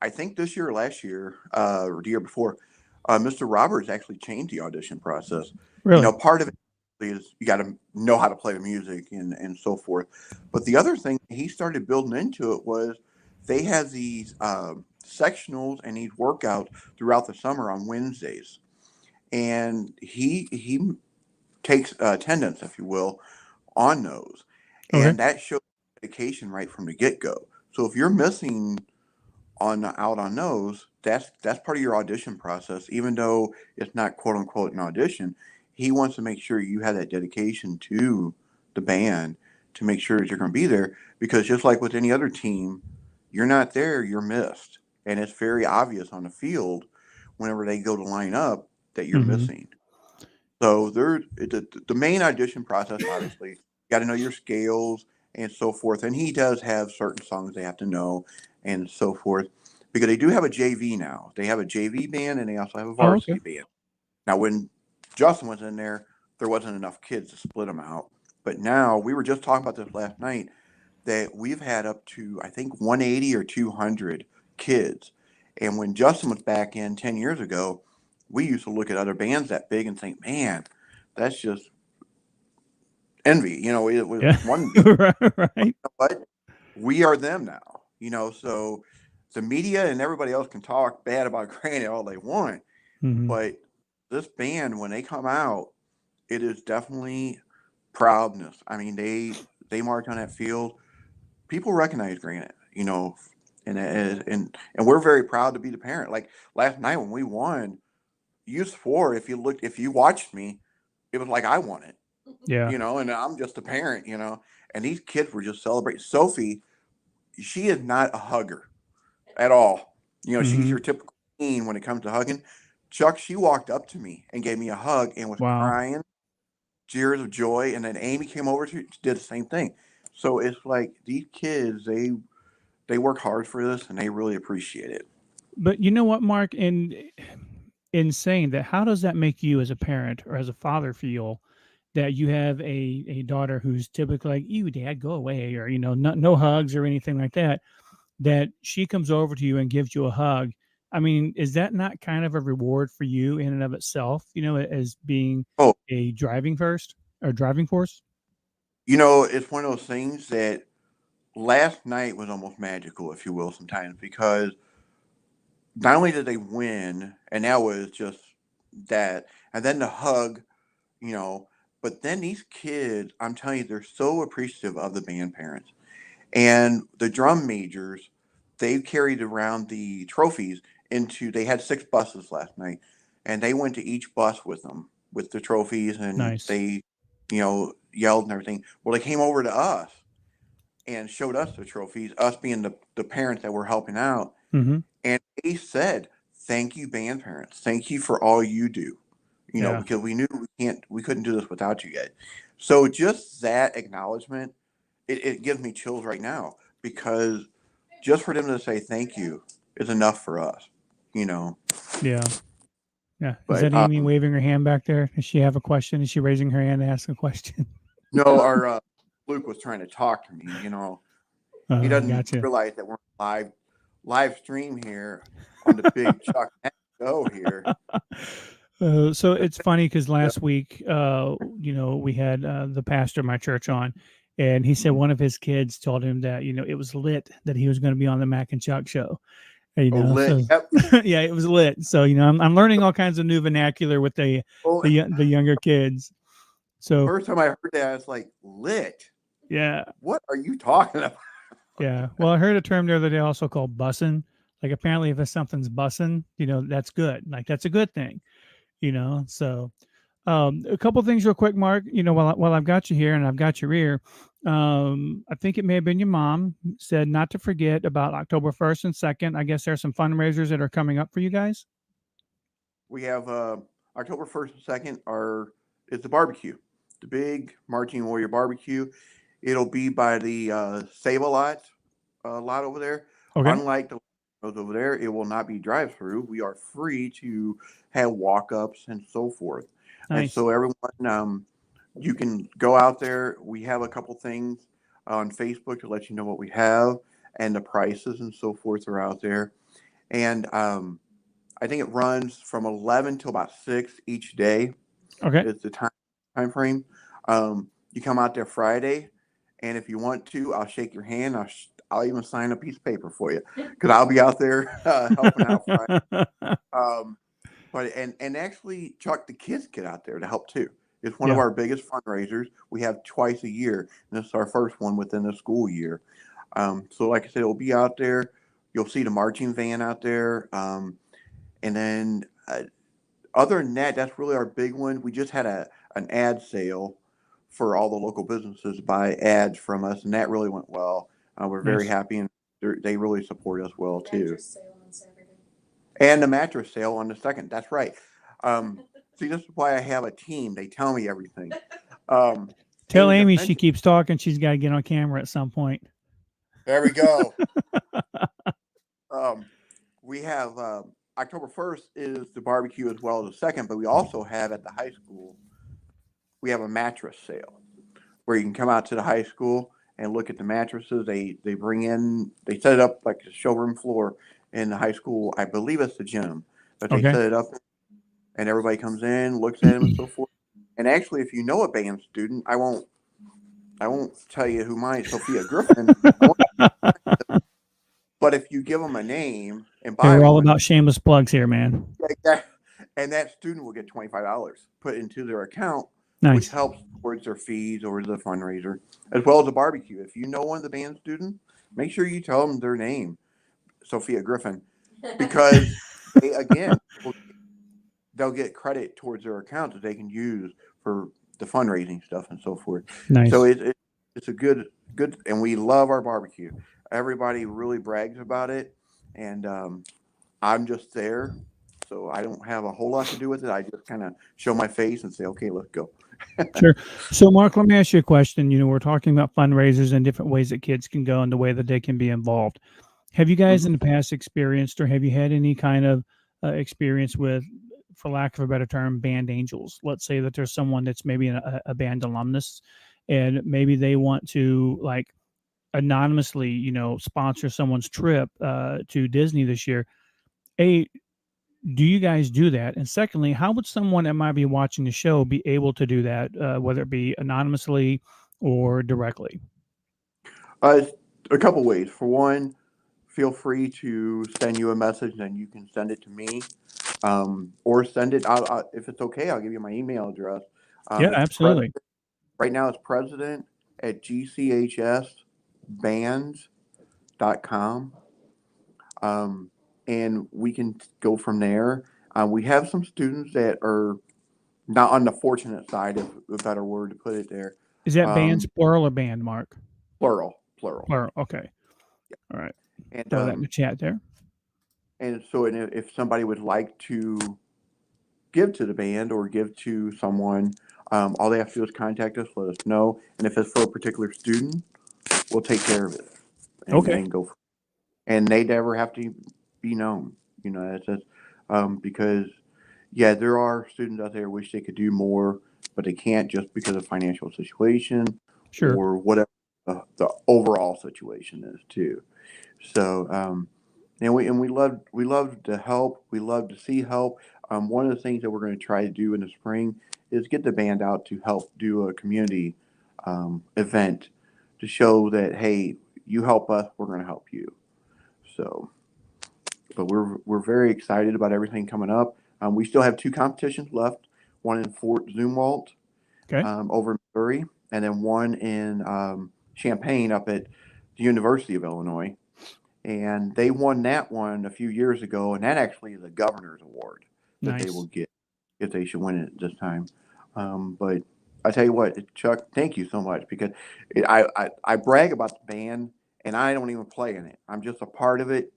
I think this year or last year, or the year before, Mr. Roberts actually changed the audition process. Really? Part of it is you got to know how to play the music and so forth. But the other thing he started building into it was they have these sectionals and these workouts throughout the summer on Wednesdays, and he takes attendance, if you will, on those, Okay. and that shows dedication right from the get go. So if you're missing on out on those, that's part of your audition process. Even though it's not quote unquote an audition, he wants to make sure you have that dedication to the band to make sure that you're going to be there. Because just like with any other team, you're not there, you're missed, and it's very obvious on the field whenever they go to line up that you're Mm-hmm. missing. So the main audition process, obviously, you got to know your scales and so forth. And he does have certain songs they have to know and so forth, because they do have a JV now. They have a JV band and they also have a Oh, okay. varsity band. Now, when Justin was in there wasn't enough kids to split them out. But now we were just talking about this last night that we've had up to I think 180 or 200 kids. And when Justin was back in 10 years ago, we used to look at other bands that big and think, man, that's just envy. It was Yeah. one, Right. but we are them now. So the media and everybody else can talk bad about Granite all they want, Mm-hmm. but this band, when they come out, it is definitely proudness. I mean, they march on that field. People recognize Granite, and we're very proud to be the parent. Like last night when we won Youth Four, if you watched me, it was like I won it, Yeah. and I'm just a parent, and these kids were just celebrating. Sophie, she is not a hugger at all. She's Mm-hmm. your typical teen when it comes to hugging. Chuck, she walked up to me and gave me a hug and was Wow. crying, tears of joy, and then Amy came over to did the same thing. So it's like these kids, they work hard for this and they really appreciate it. But you know what, Mark? In saying that, how does that make you as a parent or as a father feel that you have a daughter who's typically like, "You, Dad, go away," or no hugs or anything like that? That she comes over to you and gives you a hug. I mean, is that not kind of a reward for you in and of itself? As being Oh, a driving force. it's one of those things that last night was almost magical, if you will, sometimes because not only did they win, and that was just that, and then the hug, you know, but then these kids, I'm telling you, they're so appreciative of the band parents and the drum majors. They carried around the trophies they had 6 buses last night, and they went to each bus with them with the trophies, and Nice. they, yelled and everything. Well, they came over to us and showed us the trophies, us being the parents that were helping out. Mm-hmm. And they said, "Thank you, band parents. Thank you for all you do." Yeah. Because we knew we couldn't do this without you guys. So just that acknowledgement, it gives me chills right now because just for them to say thank you is enough for us, you know. Yeah. Yeah. Is But that Amy waving her hand back there? Does she have a question? Is she raising her hand to ask a question? no, our Luke was trying to talk to me. He doesn't Gotcha. realize that we're live stream here on the big Chuck show here. So it's funny because last week, we had the pastor of my church on, and he said one of his kids told him that it was lit that he was going to be on the Mack and Chuck show. Oh, lit. So Yep. yeah, it was lit. So I'm learning all kinds of new vernacular with the Oh, younger kids. So First time I heard that, I was like, lit. yeah, What are you talking about? yeah. Well, I heard a term the other day also called bussing. Like apparently, if something's bussing, that's good. Like that's a good thing. So a couple things real quick, Mark. While I've got you here and I've got your ear, I think it may have been your mom said not to forget about October 1st and 2nd. I guess there's some fundraisers that are coming up for you guys. We have October 1st and 2nd is the barbecue, the big Marching Warrior barbecue. It'll be by the Save-A-Lot lot over there. Okay. Unlike the over there, it will not be drive-through. We are free to have walk-ups and so forth. And Nice. so everyone, you can go out there. We have a couple things on Facebook to let you know what we have and the prices and so forth are out there. And I think it runs from 11 till about 6 each day. Okay. Is the time frame. You come out there Friday, and if you want to, I'll shake your hand. I'll even sign a piece of paper for you because I'll be out there helping out Friday. But actually, Chuck, the kids get out there to help too. It's one of Yeah. our biggest fundraisers. We have twice a year, and this is our first one within the school year. So, like I said, it'll be out there. You'll see the marching van out there, and then other than that, that's really our big one. We just had an ad sale for all the local businesses to buy ads from us, and that really went well. We're very Nice. happy, and they really support us well too. Mattress sale on Saturday. And the mattress sale on the 2nd. That's right. See, this is why I have a team. They tell me everything. Tell And Amy she eventually- keeps talking. She's got to get on camera at some point. There we go. We have October 1st is the barbecue as well as the 2nd, but we also have at the high school, we have a mattress sale where you can come out to the high school and look at the mattresses. They set it up like a showroom floor in the high school. I believe it's the gym, but they Okay. set it up and everybody comes in, looks at them and so forth. And actually, if you know a band student, I won't tell you who mine is, Sophia Griffin. But if you give them a name and Hey, buy we're all one, about shameless plugs here, man. and that student will get $25 put into their account, Nice. which helps towards their fees or the fundraiser, as well as the barbecue. If you know one of the band students, make sure you tell them their name, Sophia Griffin, because they'll get credit towards their account that they can use for the fundraising stuff and so forth. Nice. So it's a good, and we love our barbecue. Everybody really brags about it, and I'm just there, so I don't have a whole lot to do with it. I just kind of show my face and say, "Okay, let's go." Sure. So, Mark, let me ask you a question. We're talking about fundraisers and different ways that kids can go and the way that they can be involved. Have you guys in the past experienced, or have you had any kind of experience with, for lack of a better term, band angels? Let's say that there's someone that's maybe a band alumnus, and maybe they want to like anonymously, sponsor someone's trip to Disney this year. A, do you guys do that? And secondly, how would someone that might be watching the show be able to do that, whether it be anonymously or directly? A couple ways. For one, feel free to send you a message, and you can send it to me, or send it. If it's okay, I'll give you my email address. Yeah, absolutely. Right now, it's president@gchsbands.com. And we can go from there. We have some students that are not on the fortunate side, if a better word to put it there. Is that bands plural or band, Mark? Plural. Plural. Okay. All right. And Throw that in the chat there. and so, if somebody would like to give to the band or give to someone, all they have to do is contact us, let us know, and if it's for a particular student, we'll take care of it. Okay. And go. And they never have to be known. That's because there are students out there who wish they could do more, but they can't just because of financial situation Sure. or whatever the overall situation is too. So, and we love to help. We love to see help. One of the things that we're going to try to do in the spring is get the band out to help do a community event to show that, hey, you help us, we're going to help you. So, but we're very excited about everything coming up. We still have 2 competitions left. One in Fort Zumwalt, Okay. over in Missouri, and then one in Champaign up at the University of Illinois. And they won that one a few years ago, and that actually is a governor's award that they will Nice. get if they should win it this time. But I tell you what, Chuck, thank you so much because I brag about the band, and I don't even play in it. I'm just a part of it,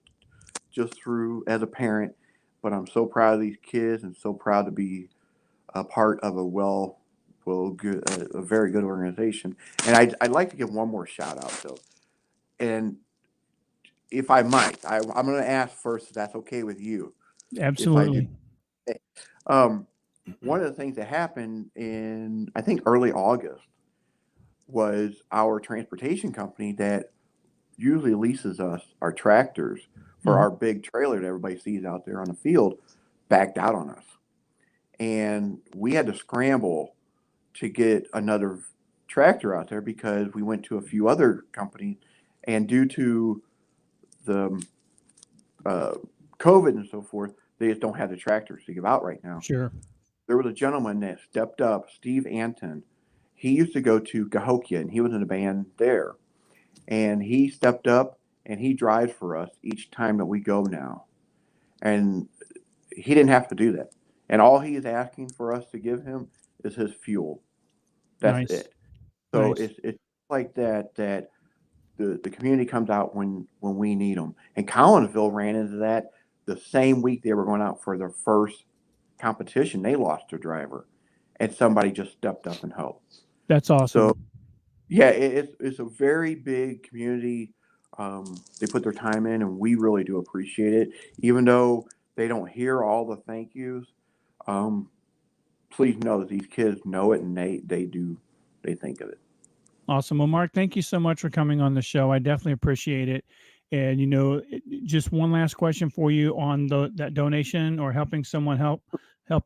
just through as a parent. But I'm so proud of these kids, and so proud to be a part of good, a very good organization. And I'd like to give one more shout out though, and if I might, I'm going to ask first if that's okay with you. If I do, Absolutely. um, one of the things that happened in I think early August was our transportation company that usually leases us our tractors for Mhm. our big trailer that everybody sees out there on the field backed out on us, and we had to scramble to get another tractor out there because we went to a few other companies, and due to the uh, COVID and so forth, they just don't have the tractors to give out right now. Sure. There was a gentleman that stepped up, Steve Anton. He used to go to Cahokia, and he was in a band there. And he stepped up, and he drives for us each time that we go now. And he didn't have to do that. And all he is asking for us to give him is his fuel. That's Nice. it. So Nice. it's like that the community comes out when we need them. And Collinsville ran into that the same week they were going out for their first competition. They lost their driver, and somebody just stepped up and helped. That's So awesome. yeah, it's a very big community. They put their time in, and we really do appreciate it. Even though they don't hear all the thank yous, um, please know that these kids know it, and they think of it. Awesome. Well, Mark, thank you so much for coming on the show. I definitely appreciate it. And just one last question for you on that donation or helping someone help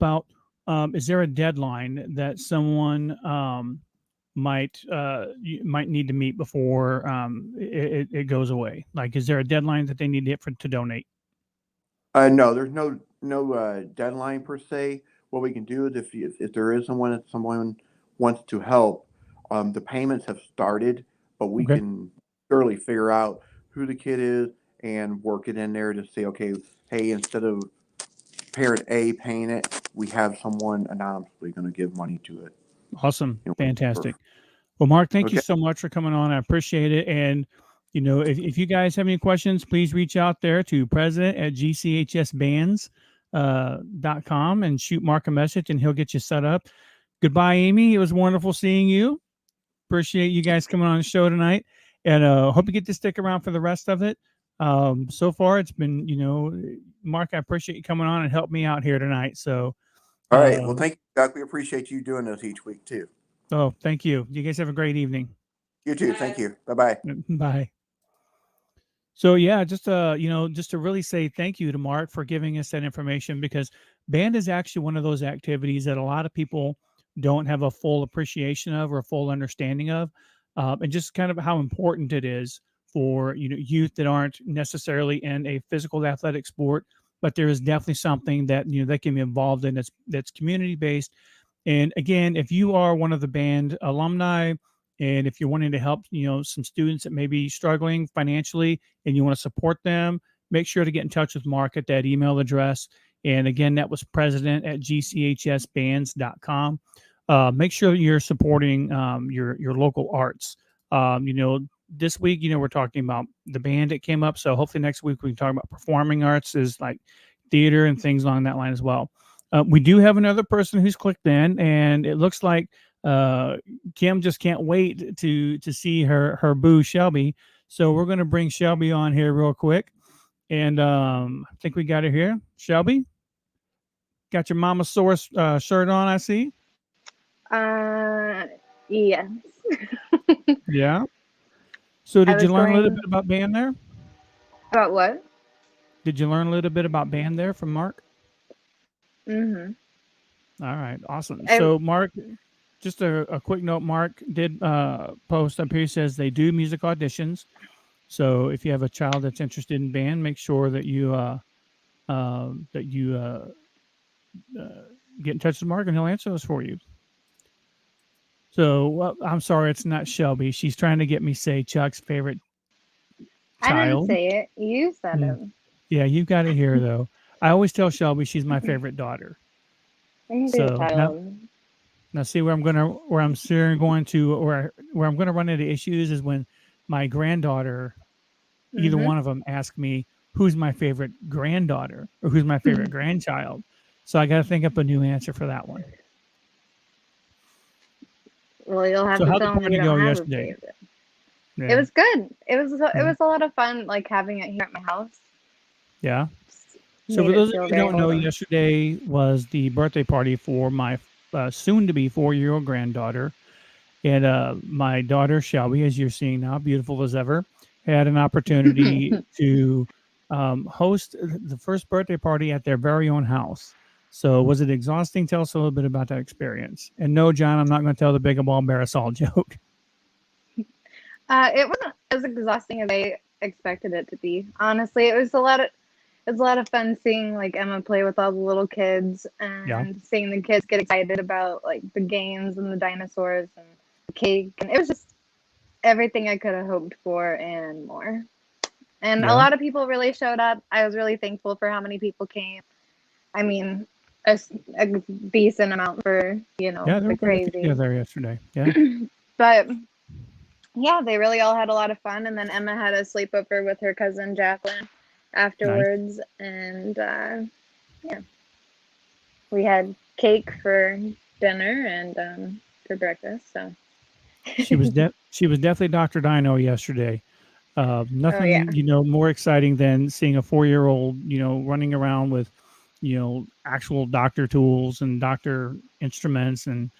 out. Is there a deadline that someone might need to meet before it goes away? Like, is there a deadline that they need to hit to donate? No, there's no deadline per se. What we can do is if there is someone wants to help, the payments have started, but we Okay. can surely figure out who the kid is and work it in there to say, okay, hey, instead of parent A paying it, we have someone anonymously going to give money to it. Awesome. You know, Fantastic. Well, Mark, thank you okay. so much for coming on. I appreciate it. And, if you guys have any questions, please reach out there to president at gchsbands.com and shoot Mark a message and he'll get you set up. Goodbye, Amy. It was wonderful seeing you. Appreciate you guys coming on the show tonight. And hope you get to stick around for the rest of it. So far, it's been, Mark, I appreciate you coming on and help me out here tonight. So, All right. Well, um, thank you, Doc. We appreciate you doing this each week too. thank you. You guys have a great evening. You too. Thank you. Bye bye. Bye. So yeah, just to really say thank you to Mark for giving us that information because band is actually one of those activities that a lot of people don't have a full appreciation of or a full understanding of, and just kind of how important it is for youth that aren't necessarily in a physical athletic sport, but there is definitely something that they can be involved in that's community based. And again, if you are one of the band alumni, and if you're wanting to help, some students that may be struggling financially and you want to support them, make sure to get in touch with Mark at that email address. And again, that was president at gchsbands.com. Make sure you're supporting your local arts. This week, we're talking about the band that came up. So hopefully next week we can talk about performing arts, is like theater and things along that line as well. We do have another person who's clicked in, and it looks like Kim just can't wait to see her boo Shelby. So we're going to bring Shelby on here real quick, and I think we got her here. Shelby, got your Mama Source shirt on, I see. Uh, yes. Yeah. So I did you was learn a little bit going about band there? about what? Did you learn a little bit about band there from Mark? Mm-hmm. All right, awesome. I, So Mark, just a quick note, Mark did post up here. He says they do music auditions. So if you have a child that's interested in band, make sure that you that you uh, get in touch with Mark and he'll answer those for you. So I'm sorry, it's not Shelby. She's trying to get me say Chuck's favorite I didn't child. say it. You said Mm, it. yeah, you got it here though. I always tell Shelby she's my favorite daughter. I say So child. now see where I'm soon going to where I'm gonna run into issues is when my granddaughter, either Mm-hmm. one of them, ask me who's my favorite granddaughter or who's my favorite grandchild. So I got to think up a new answer for that one. Well, you'll have So to how'd the tell me you party don't go have a yesterday? favorite. It Yeah, was good. It yeah, was a lot of fun, like having it here at my house. yeah. Just So made for it those of feel you who very don't know, wholesome. yesterday was the birthday party for my soon-to-be 4-year-old granddaughter. And my daughter Shelby, as you're seeing now, beautiful as ever, had an opportunity to host the first birthday party at their very own house. So was it exhausting? Tell us a little bit about that experience. And no, John, I'm not going to tell the big ball parasol joke. It wasn't as exhausting as I expected it to be. Honestly, it was a lot of fun seeing like Emma play with all the little kids Yeah, and seeing the kids get excited about like the games and the dinosaurs and the cake, and it was just everything I could have hoped for and more. And a yeah, lot of people really showed up. I was really thankful for how many people came. I mean, a decent amount for, yeah. There were the quite a few crazy. there yesterday. Yeah, But yeah, they really all had a lot of fun. And then Emma had a sleepover with her cousin Jacqueline nice. afterwards. And yeah, we had cake for dinner and for breakfast. So, She was definitely Dr. Dino yesterday. oh, yeah. Nothing, more exciting than seeing a 4-year-old, running around with, actual doctor tools and doctor instruments and,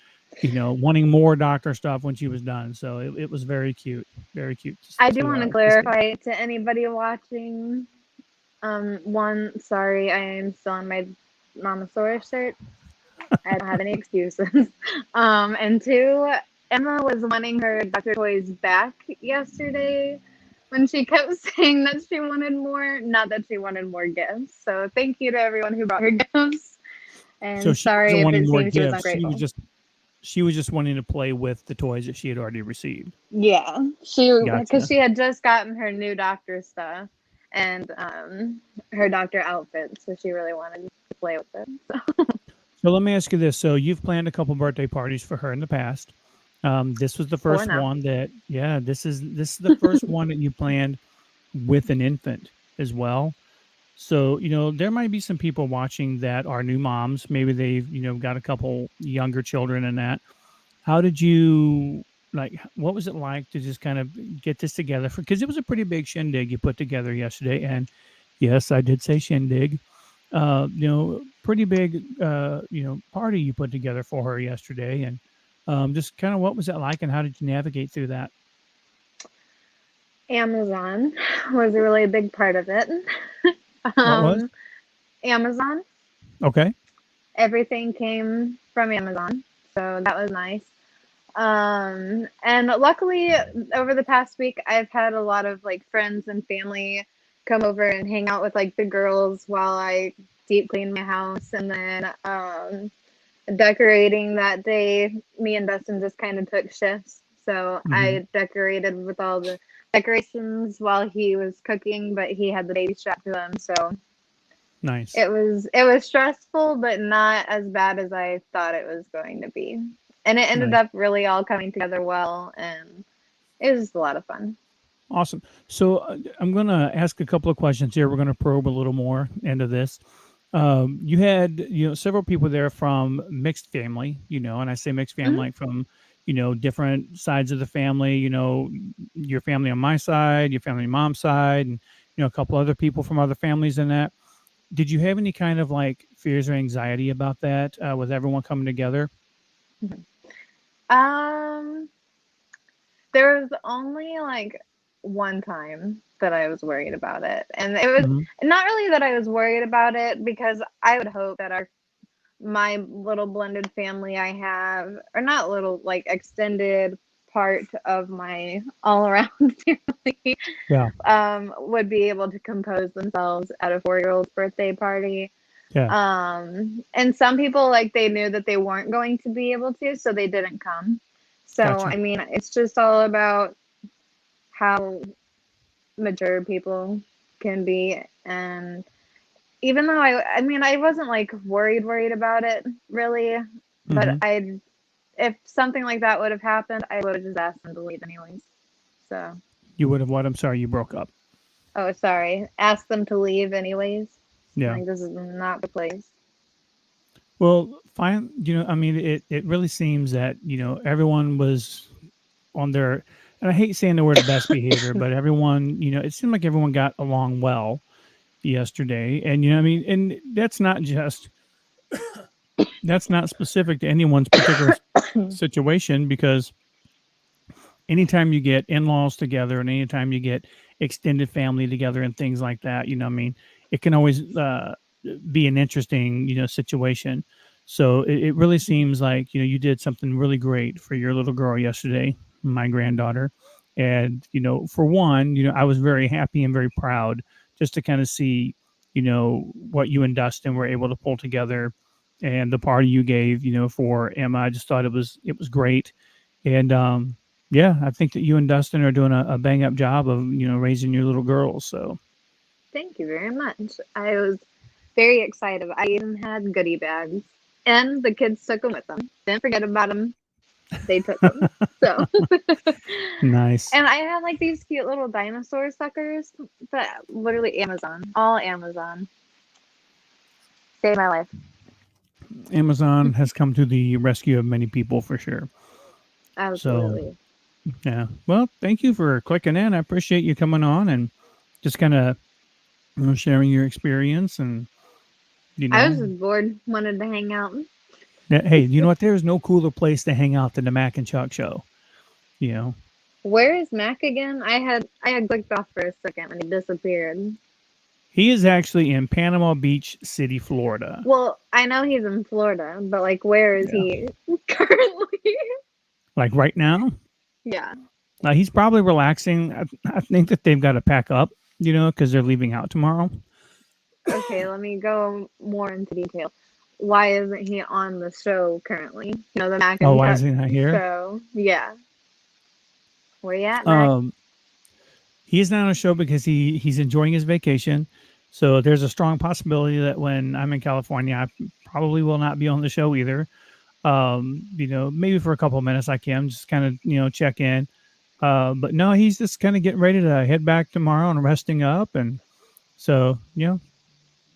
wanting more doctor stuff when she was done. So it was very cute I do to, want to to see. clarify to anybody watching. One, sorry, I am still in my Mamasaurus shirt. I don't have any excuses. And two, Emma was wanting her Dr. Toys back yesterday when she kept saying that she wanted more, not that she wanted more gifts. So thank you to everyone who brought her gifts. So And she sorry wasn't if wanting it more seems she was gifts. ungrateful. She was just wanting to play with the toys that she had already received. Yeah, because Gotcha. she had just gotten her new doctor stuff and her doctor outfit, so she really wanted to play with it. So. So let me ask you this. So you've planned a couple birthday parties for her in the past. This was the For first now. one that, yeah, this is the first one that you planned with an infant as well. So, there might be some people watching that are new moms. Maybe they've, got a couple younger children and that. How did you what was it like to just kind of get this together? Because it was a pretty big shindig you put together yesterday. And yes, I did say shindig. Pretty big, party you put together for her yesterday. And just kind of what was it like and how did you navigate through that? Amazon was a really big part of it. What was? um, Amazon, Okay. everything came from Amazon, so that was nice. And luckily, over the past week, I've had a lot of like friends and family come over and hang out with like the girls while I deep clean my house, and then decorating that day. Me and Dustin just kind of took shifts, so Hmm. I decorated with all the decorations while he was cooking, but he had the baby strapped to him, so Nice. it was stressful, but not as bad as I thought it was going to be. And it ended Nice. up really all coming together well, and it was a lot of fun. Awesome. So I'm going to ask a couple of questions here. We're going to probe a little more into this. You had, several people there from mixed family, and I say mixed family Hmm. like from, different sides of the family, your family on my side, your family on mom's side, and, a couple other people from other families in that. Did you have any kind of like fears or anxiety about that with everyone coming together? Um, there was only like one time that I was worried about it, and it was Hmm. not really that I was worried about it because I would hope that our my little blended family I have, or not little, like extended part of my all around family, Yeah. would be able to compose themselves at a 4-year-old's birthday party. Yeah. And some people, like, they knew that they weren't going to be able to, so they didn't come. So, Gotcha. I mean, it's just all about how mature people can be. And even though I mean, I wasn't like worried about it really, but Mm-hmm. if something like that would have happened, I would have just asked them to leave anyways. So, You would have what? I'm sorry, you broke up. oh, sorry, ask them to leave anyways. Yeah. Like, this is not the place. Well, fine. I mean, it really seems that everyone was on their, and I hate saying the word best behavior, but everyone, it seemed like everyone got along well yesterday, and I mean, and that's not specific to anyone's particular situation, because anytime you get in-laws together and anytime you get extended family together and things like that, I mean, it can always be an interesting, situation. So it really seems like, you did something really great for your little girl yesterday, my granddaughter. And, for one, I was very happy and very proud just to kind of see, what you and Dustin were able to pull together, and the party you gave, for Emma. I just thought it was great. And, yeah, I think that you and Dustin are doing a bang up job of, raising your little girls. So, Thank you very much. I was very excited. I even had goodie bags, and the kids took them with them. Didn't forget about them. They took them. So, nice. and I had like these cute little dinosaur suckers, but literally Amazon, all Amazon, saved my life. Amazon has come to the rescue of many people for sure. So, Absolutely. yeah. Well, thank you for clicking in. I appreciate you coming on and just kind of sharing your experience. And, you I was know, just bored, wanted to hang out. hey, you know what? There's no cooler place to hang out than the Mac and Chuck show. You know, Where is Mack again? I had clicked off for a second and he disappeared. he is actually in Panama Beach City, Florida. Well, I know he's in Florida, but like, where is Yeah. he currently? Like right now, Yeah. he's probably relaxing. I think that they've got to pack up, because they're leaving out tomorrow. Okay, let me go more into detail. Why isn't he on the show currently? The Mac Oh, and why Chuck is he not here? show. Yeah. Where you at, Mac? Um, he's not on a show because he's enjoying his vacation. So there's a strong possibility that when I'm in California, I probably will not be on the show either. Maybe for a couple of minutes I can just kind of check in. But no, he's just kind of getting ready to head back tomorrow and resting up, and so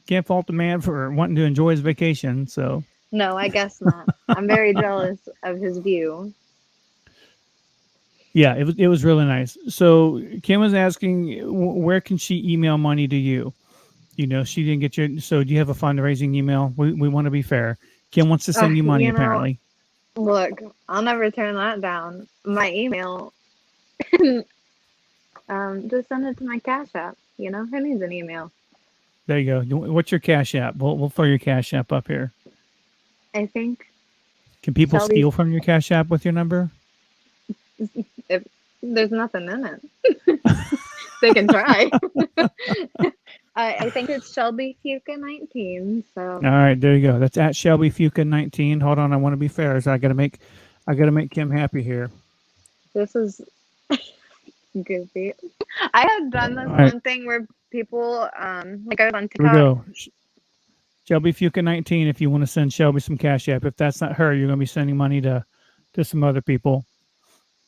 can't fault the man for wanting to enjoy his vacation. So No, I guess not. I'm very jealous of his view. yeah, it was really nice. So Kim was asking, where can she email money to you? She didn't get your. So do you have a fundraising email? We want to be fair. Kim wants to send you money, You know, apparently. look, I'll never turn that down. My email, just send it to my Cash App. Who needs an email? There you go. What's your Cash App? We'll throw your Cash App up here. I think Can people Shelby, steal from your Cash App with your number? if there's nothing in it, they can try. I think it's Shelby Fuca 19. So All right, there you go. That's at Shelby Fuca 19. Hold on, I want to be fair. So I gotta make Kim happy here. this is goofy. I had done this All right, one thing where people, like I was on here we TikTok. go. Shelby Fuca 19. If you want to send Shelby some Cash App, if that's not her, you're gonna be sending money to some other people.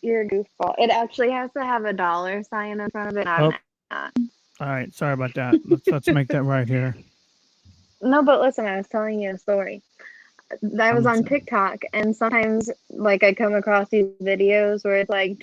You're a goofball. It actually has to have a dollar sign in front of it, not Oh, an all right. Sorry about that. Let's make that right here. No, but listen, I was telling you a story. I I'm was on listening. TikTok, and sometimes, like, I come across these videos where it's like,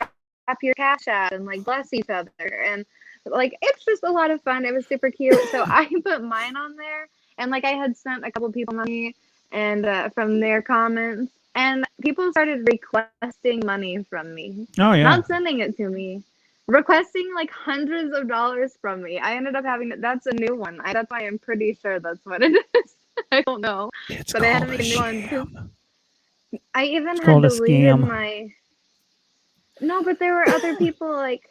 tap your Cash App and, like, bless each other. And, like, it's just a lot of fun. It was super cute. So I put mine on there, and, like, I had sent a couple people money and from their comments, and people started requesting money from me. Oh yeah. Not sending it to me. Requesting like hundreds of dollars from me. I ended up having that's a new one. That's why I'm pretty sure that's what it is. I don't know. It's But I had to called a make a new one too. scam. I even It's had called a deleted scam. my. No, but there were other people like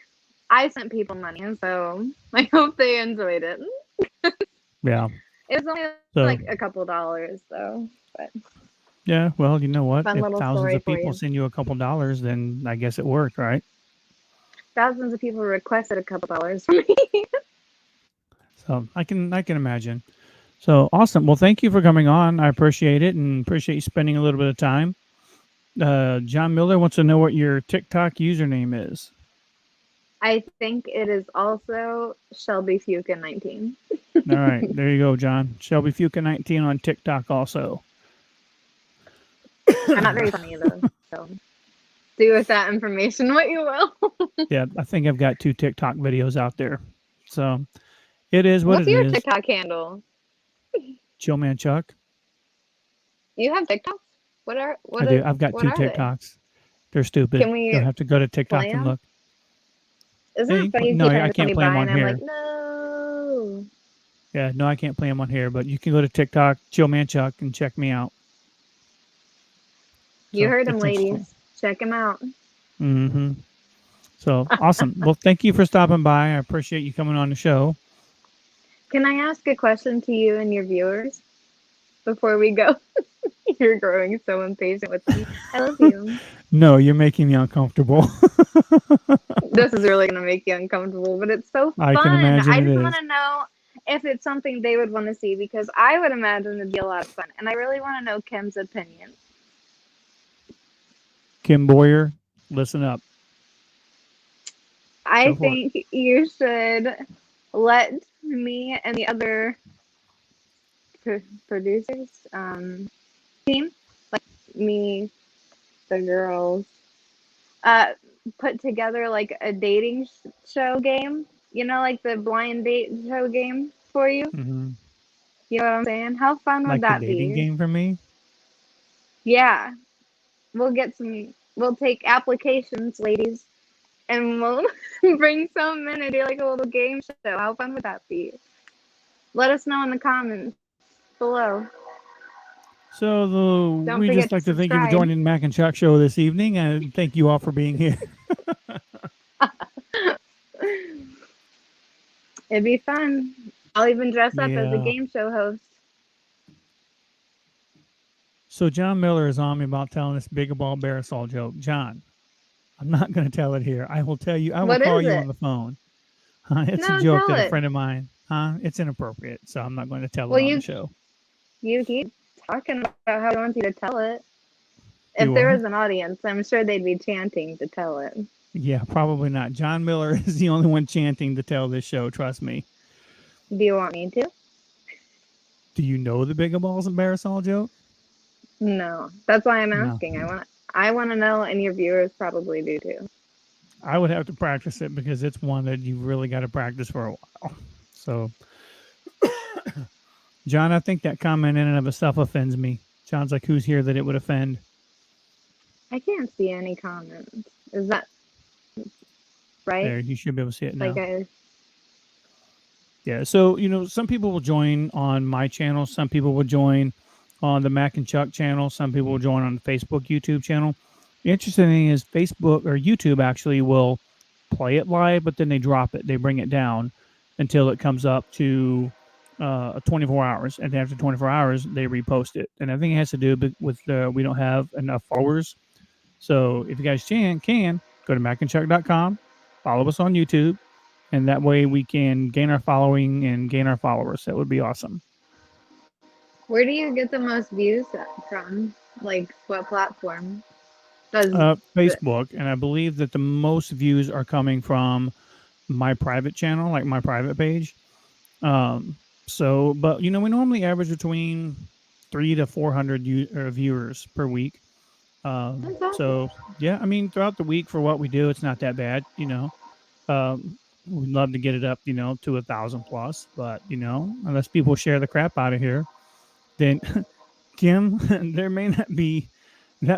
I sent people money, and so I hope they enjoyed it. Yeah. It was only So like a couple dollars though, but Yeah, well, you know what? Fun If little thousands story of for people you. send you a couple dollars, then I guess it worked, right? Thousands of people requested a couple dollars from me. So I can imagine. So awesome. Well, thank you for coming on. I appreciate it and appreciate you spending a little bit of time. John Miller wants to know what your TikTok username is. I think it is also Shelby Fuca 19. All right, there you go, John. Shelby Fuca 19 on TikTok also. I'm not very funny though, so do with that information what you will. Yeah, I think I've got 2 TikTok videos out there. So it is what What's it your is. TikTok handle? Chill Man Chuck. You have TikToks? I do. I've got What 2 are they? TikToks. They're stupid. Can we You'll have to go to TikTok play and them? look. Isn't Yeah, it funny? You no, keep trying I to tell can't me play them bye, on and I'm like, here. no. Yeah, no, I can't play them on here, but you can go to TikTok, Chill Man Chuck, and check me out. You So heard him, it's interesting. ladies. Check him out. Mm-hmm. So awesome. Well, thank you for stopping by. I appreciate you coming on the show. Can I ask a question to you and your viewers before we go? You're growing so impatient with me. I love you. No, you're making me uncomfortable. This is really going to make you uncomfortable, but it's so I can fun. imagine I it just want is. to know if it's something they would want to see because I would imagine it'd be a lot of fun. And I really want to know Kim's opinion. Kim Boyer, listen up. I Go for it. think you should let me and the other producers, team, like me, the girls, uh, put together like a dating show game. You know, like the blind date show game for you. Hmm. You know what I'm saying? How fun would Like the that dating be? game for me. Yeah, we'll get some. We'll take applications, ladies, and we'll bring some in and do like a little game show. How fun would that be? Let us know in the comments below. So Don't we just forget to like to thank you for subscribe. joining the Mack and Chuck show this evening, and thank you all for being here. It'd be fun. I'll even dress up as a Yeah. game show host. So John Miller is on me about telling this big ball Barisol joke. John, I'm not going to tell it here. I will tell you. I will What call is you on it? the phone. It's a No, joke tell that a it. friend of mine. It's inappropriate, so I'm not going to tell it Well, on the show. you keep talking about how he wants you to tell it. Do If there what? was an audience, I'm sure they'd be chanting to tell it. Yeah, probably not. John Miller is the only one chanting to tell this show. Trust me. Do you want me to? Do you know the big balls and Barisol joke? No. That's why I'm No. asking. I want to know, and your viewers probably do too. I would have to practice it because it's one that you really got to practice for a while. So, John, I think that comment in and of itself offends me. John's like, who's here that it would offend? I can't see any comments. Is that right? There, you should be able to see it now. Like Yeah. So, some people will join on my channel. Some people will join on the Mack and Chuck channel. Some people will join on the Facebook, YouTube channel. The interesting thing is Facebook or YouTube actually will play it live, but then they drop it. They bring it down until it comes up to 24 hours. And then after 24 hours, they repost it. And I think it has to do with we don't have enough followers. So if you guys can go to mackandchuck.com, follow us on YouTube, and that way we can gain our following and gain our followers. That would be awesome. where do you get the most views from? Like what platform? Does Facebook, and I believe that the most views are coming from my private channel, like my private page. But we normally average between 300 to 400 viewers per week. That's awesome. So yeah, I mean, throughout the week for what we do, it's not that bad. We'd love to get it up, to 1,000 plus, but unless people share the crap out of here, then Kim, that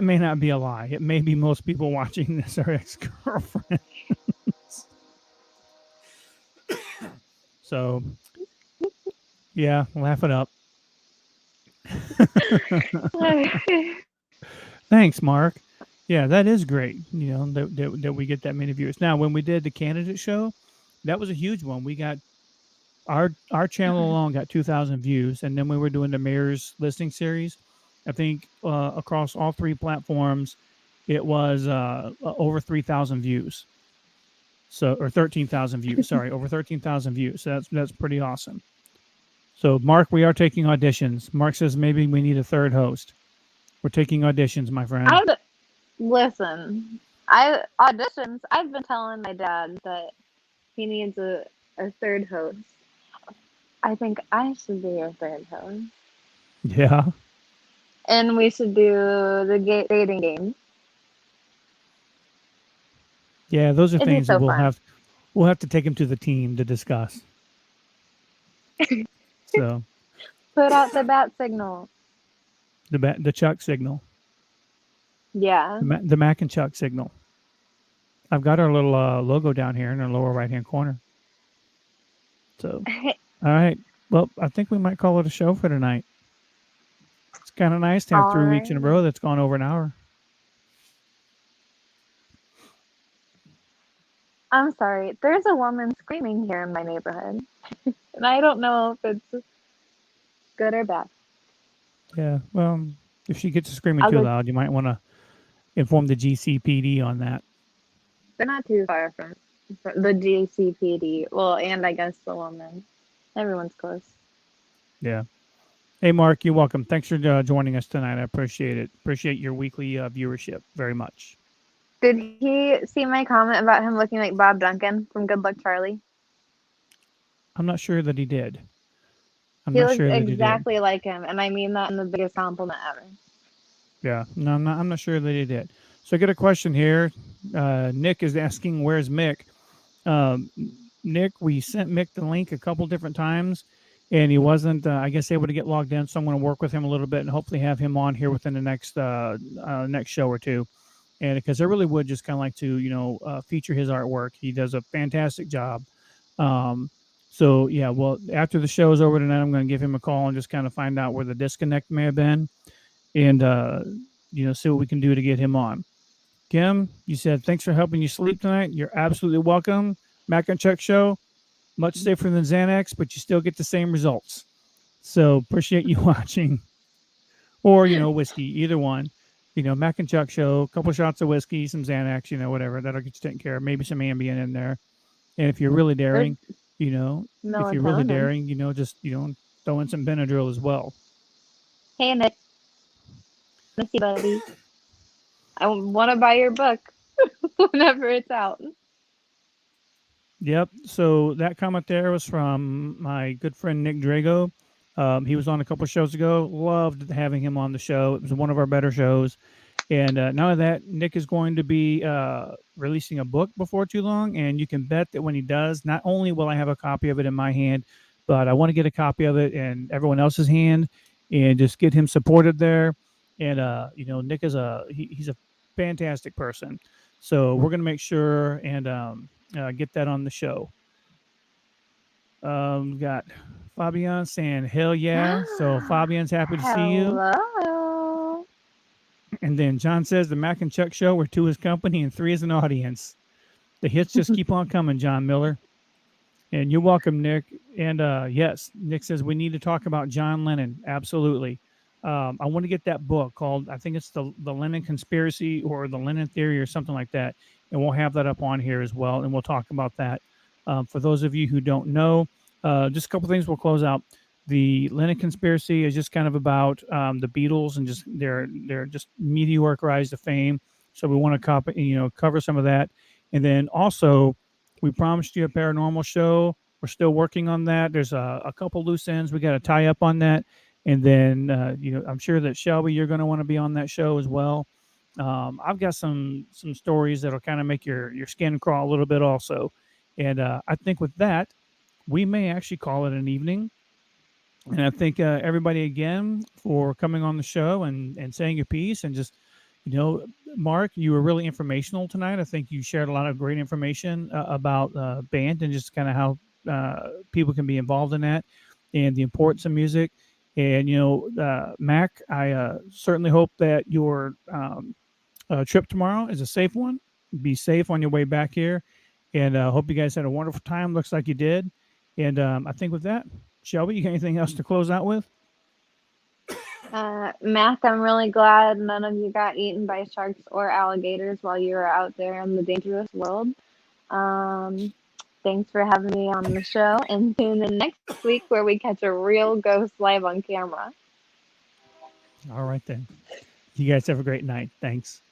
may not be a lie. It may be most people watching this are ex-girlfriends. So, yeah, laugh it up. Thanks, Mark. Yeah, that is great. That we get that many viewers. Now, when we did the candidate show, that was a huge one. We got our channel alone got 2,000 views, and then we were doing the mayor's listing series. I think across all 3 platforms, it was over 3,000 views. So, or 13,000 views. Sorry, over 13,000 views. So that's pretty awesome. So, Mark, we are taking auditions. Mark says maybe we need a third host. We're taking auditions, my friend. Listen, auditions. I've been telling my dad that he needs a third host. I think I should be your third host. Yeah. And we should do the dating game. Yeah, those are It'd be things that so fun. we'll have to take him to the team to discuss. So Put out the bat signal. the Chuck signal, Yeah. the Mack and Chuck signal. I've got our little logo down here in our lower right hand corner. So, all right. Well, I think we might call it a show for tonight. It's kind of nice to have 3 weeks in a row that's gone over an hour. I'm sorry. There's a woman screaming here in my neighborhood. And I don't know if it's good or bad. Yeah. Well, if she gets to screaming too loud, you might want to inform the GCPD on that. They're not too far from the GCPD. Well, and I guess the woman. Everyone's close. Yeah. Hey, Mark, you're welcome. Thanks for joining us tonight. I appreciate it. Appreciate your weekly viewership very much. Did he see my comment about him looking like Bob Duncan from Good Luck Charlie? I'm not sure that he did. He looks exactly like him, and I mean that in the biggest compliment ever. Yeah, no, I'm not sure that he did. So I get a question here. Nick is asking, "Where's Mick?" Nick, we sent Mick the link a couple different times, and he wasn't, I guess, able to get logged in. So I'm going to work with him a little bit and hopefully have him on here within the next show or two. And because I really would just kind of like to, feature his artwork. He does a fantastic job. So yeah, well, after the show is over tonight, I'm going to give him a call and just kind of find out where the disconnect may have been, and see what we can do to get him on. Kim, you said thanks for helping you sleep tonight. You're absolutely welcome. Mack and Chuck show, much safer than Xanax, but you still get the same results. So appreciate you watching, or whiskey, either one. Mack and Chuck show, a couple shots of whiskey, some Xanax, whatever that'll get you taken care of. Maybe some Ambien in there, and if you're really daring, if you're really daring, just throw in some Benadryl as well. Hey Nick, miss you, buddy. I want to buy your book whenever it's out. Yep. So that comment there was from my good friend Nick Drago. He was on a couple of shows ago. Loved having him on the show. It was one of our better shows. And now that Nick is going to be releasing a book before too long, and you can bet that when he does, not only will I have a copy of it in my hand, but I want to get a copy of it in everyone else's hand, and just get him supported there. And Nick is he's a fantastic person, so we're going to make sure and get that on the show. We got Fabian saying hell yeah. So Fabian's happy to see you. Hello. And then John says the Mack and Chuck show, where 2 is company and 3 is an audience. The hits just keep on coming, John Miller. And you're welcome, Nick. And yes, Nick says we need to talk about John Lennon. Absolutely. I want to get that book called, I think it's the Lennon Conspiracy or the Lennon Theory or something like that. And we'll have that up on here as well. And we'll talk about that. For those of you who don't know, just a couple things we'll close out. The Lennon Conspiracy is just kind of about the Beatles and just they're just meteoric rise to fame. So we want to cover some of that. And then also, we promised you a paranormal show. We're still working on that. There's a couple loose ends we got to tie up on that. And then I'm sure that Shelby, you're going to want to be on that show as well. I've got some stories that'll kind of make your skin crawl a little bit also. And I think with that, we may actually call it an evening. And I thank everybody again for coming on the show and saying your piece. And just, Mark, you were really informational tonight. I think you shared a lot of great information about band and just kind of how people can be involved in that and the importance of music. And, Mac, I certainly hope that your trip tomorrow is a safe one. Be safe on your way back here. And I hope you guys had a wonderful time. Looks like you did. And I think with that, Shelby, you got anything else to close out with? Mack, I'm really glad none of you got eaten by sharks or alligators while you were out there in the dangerous world. Um, Thanks for having me on the show, and tune in next week where we catch a real ghost live on camera. All right then. You guys have a great night. Thanks.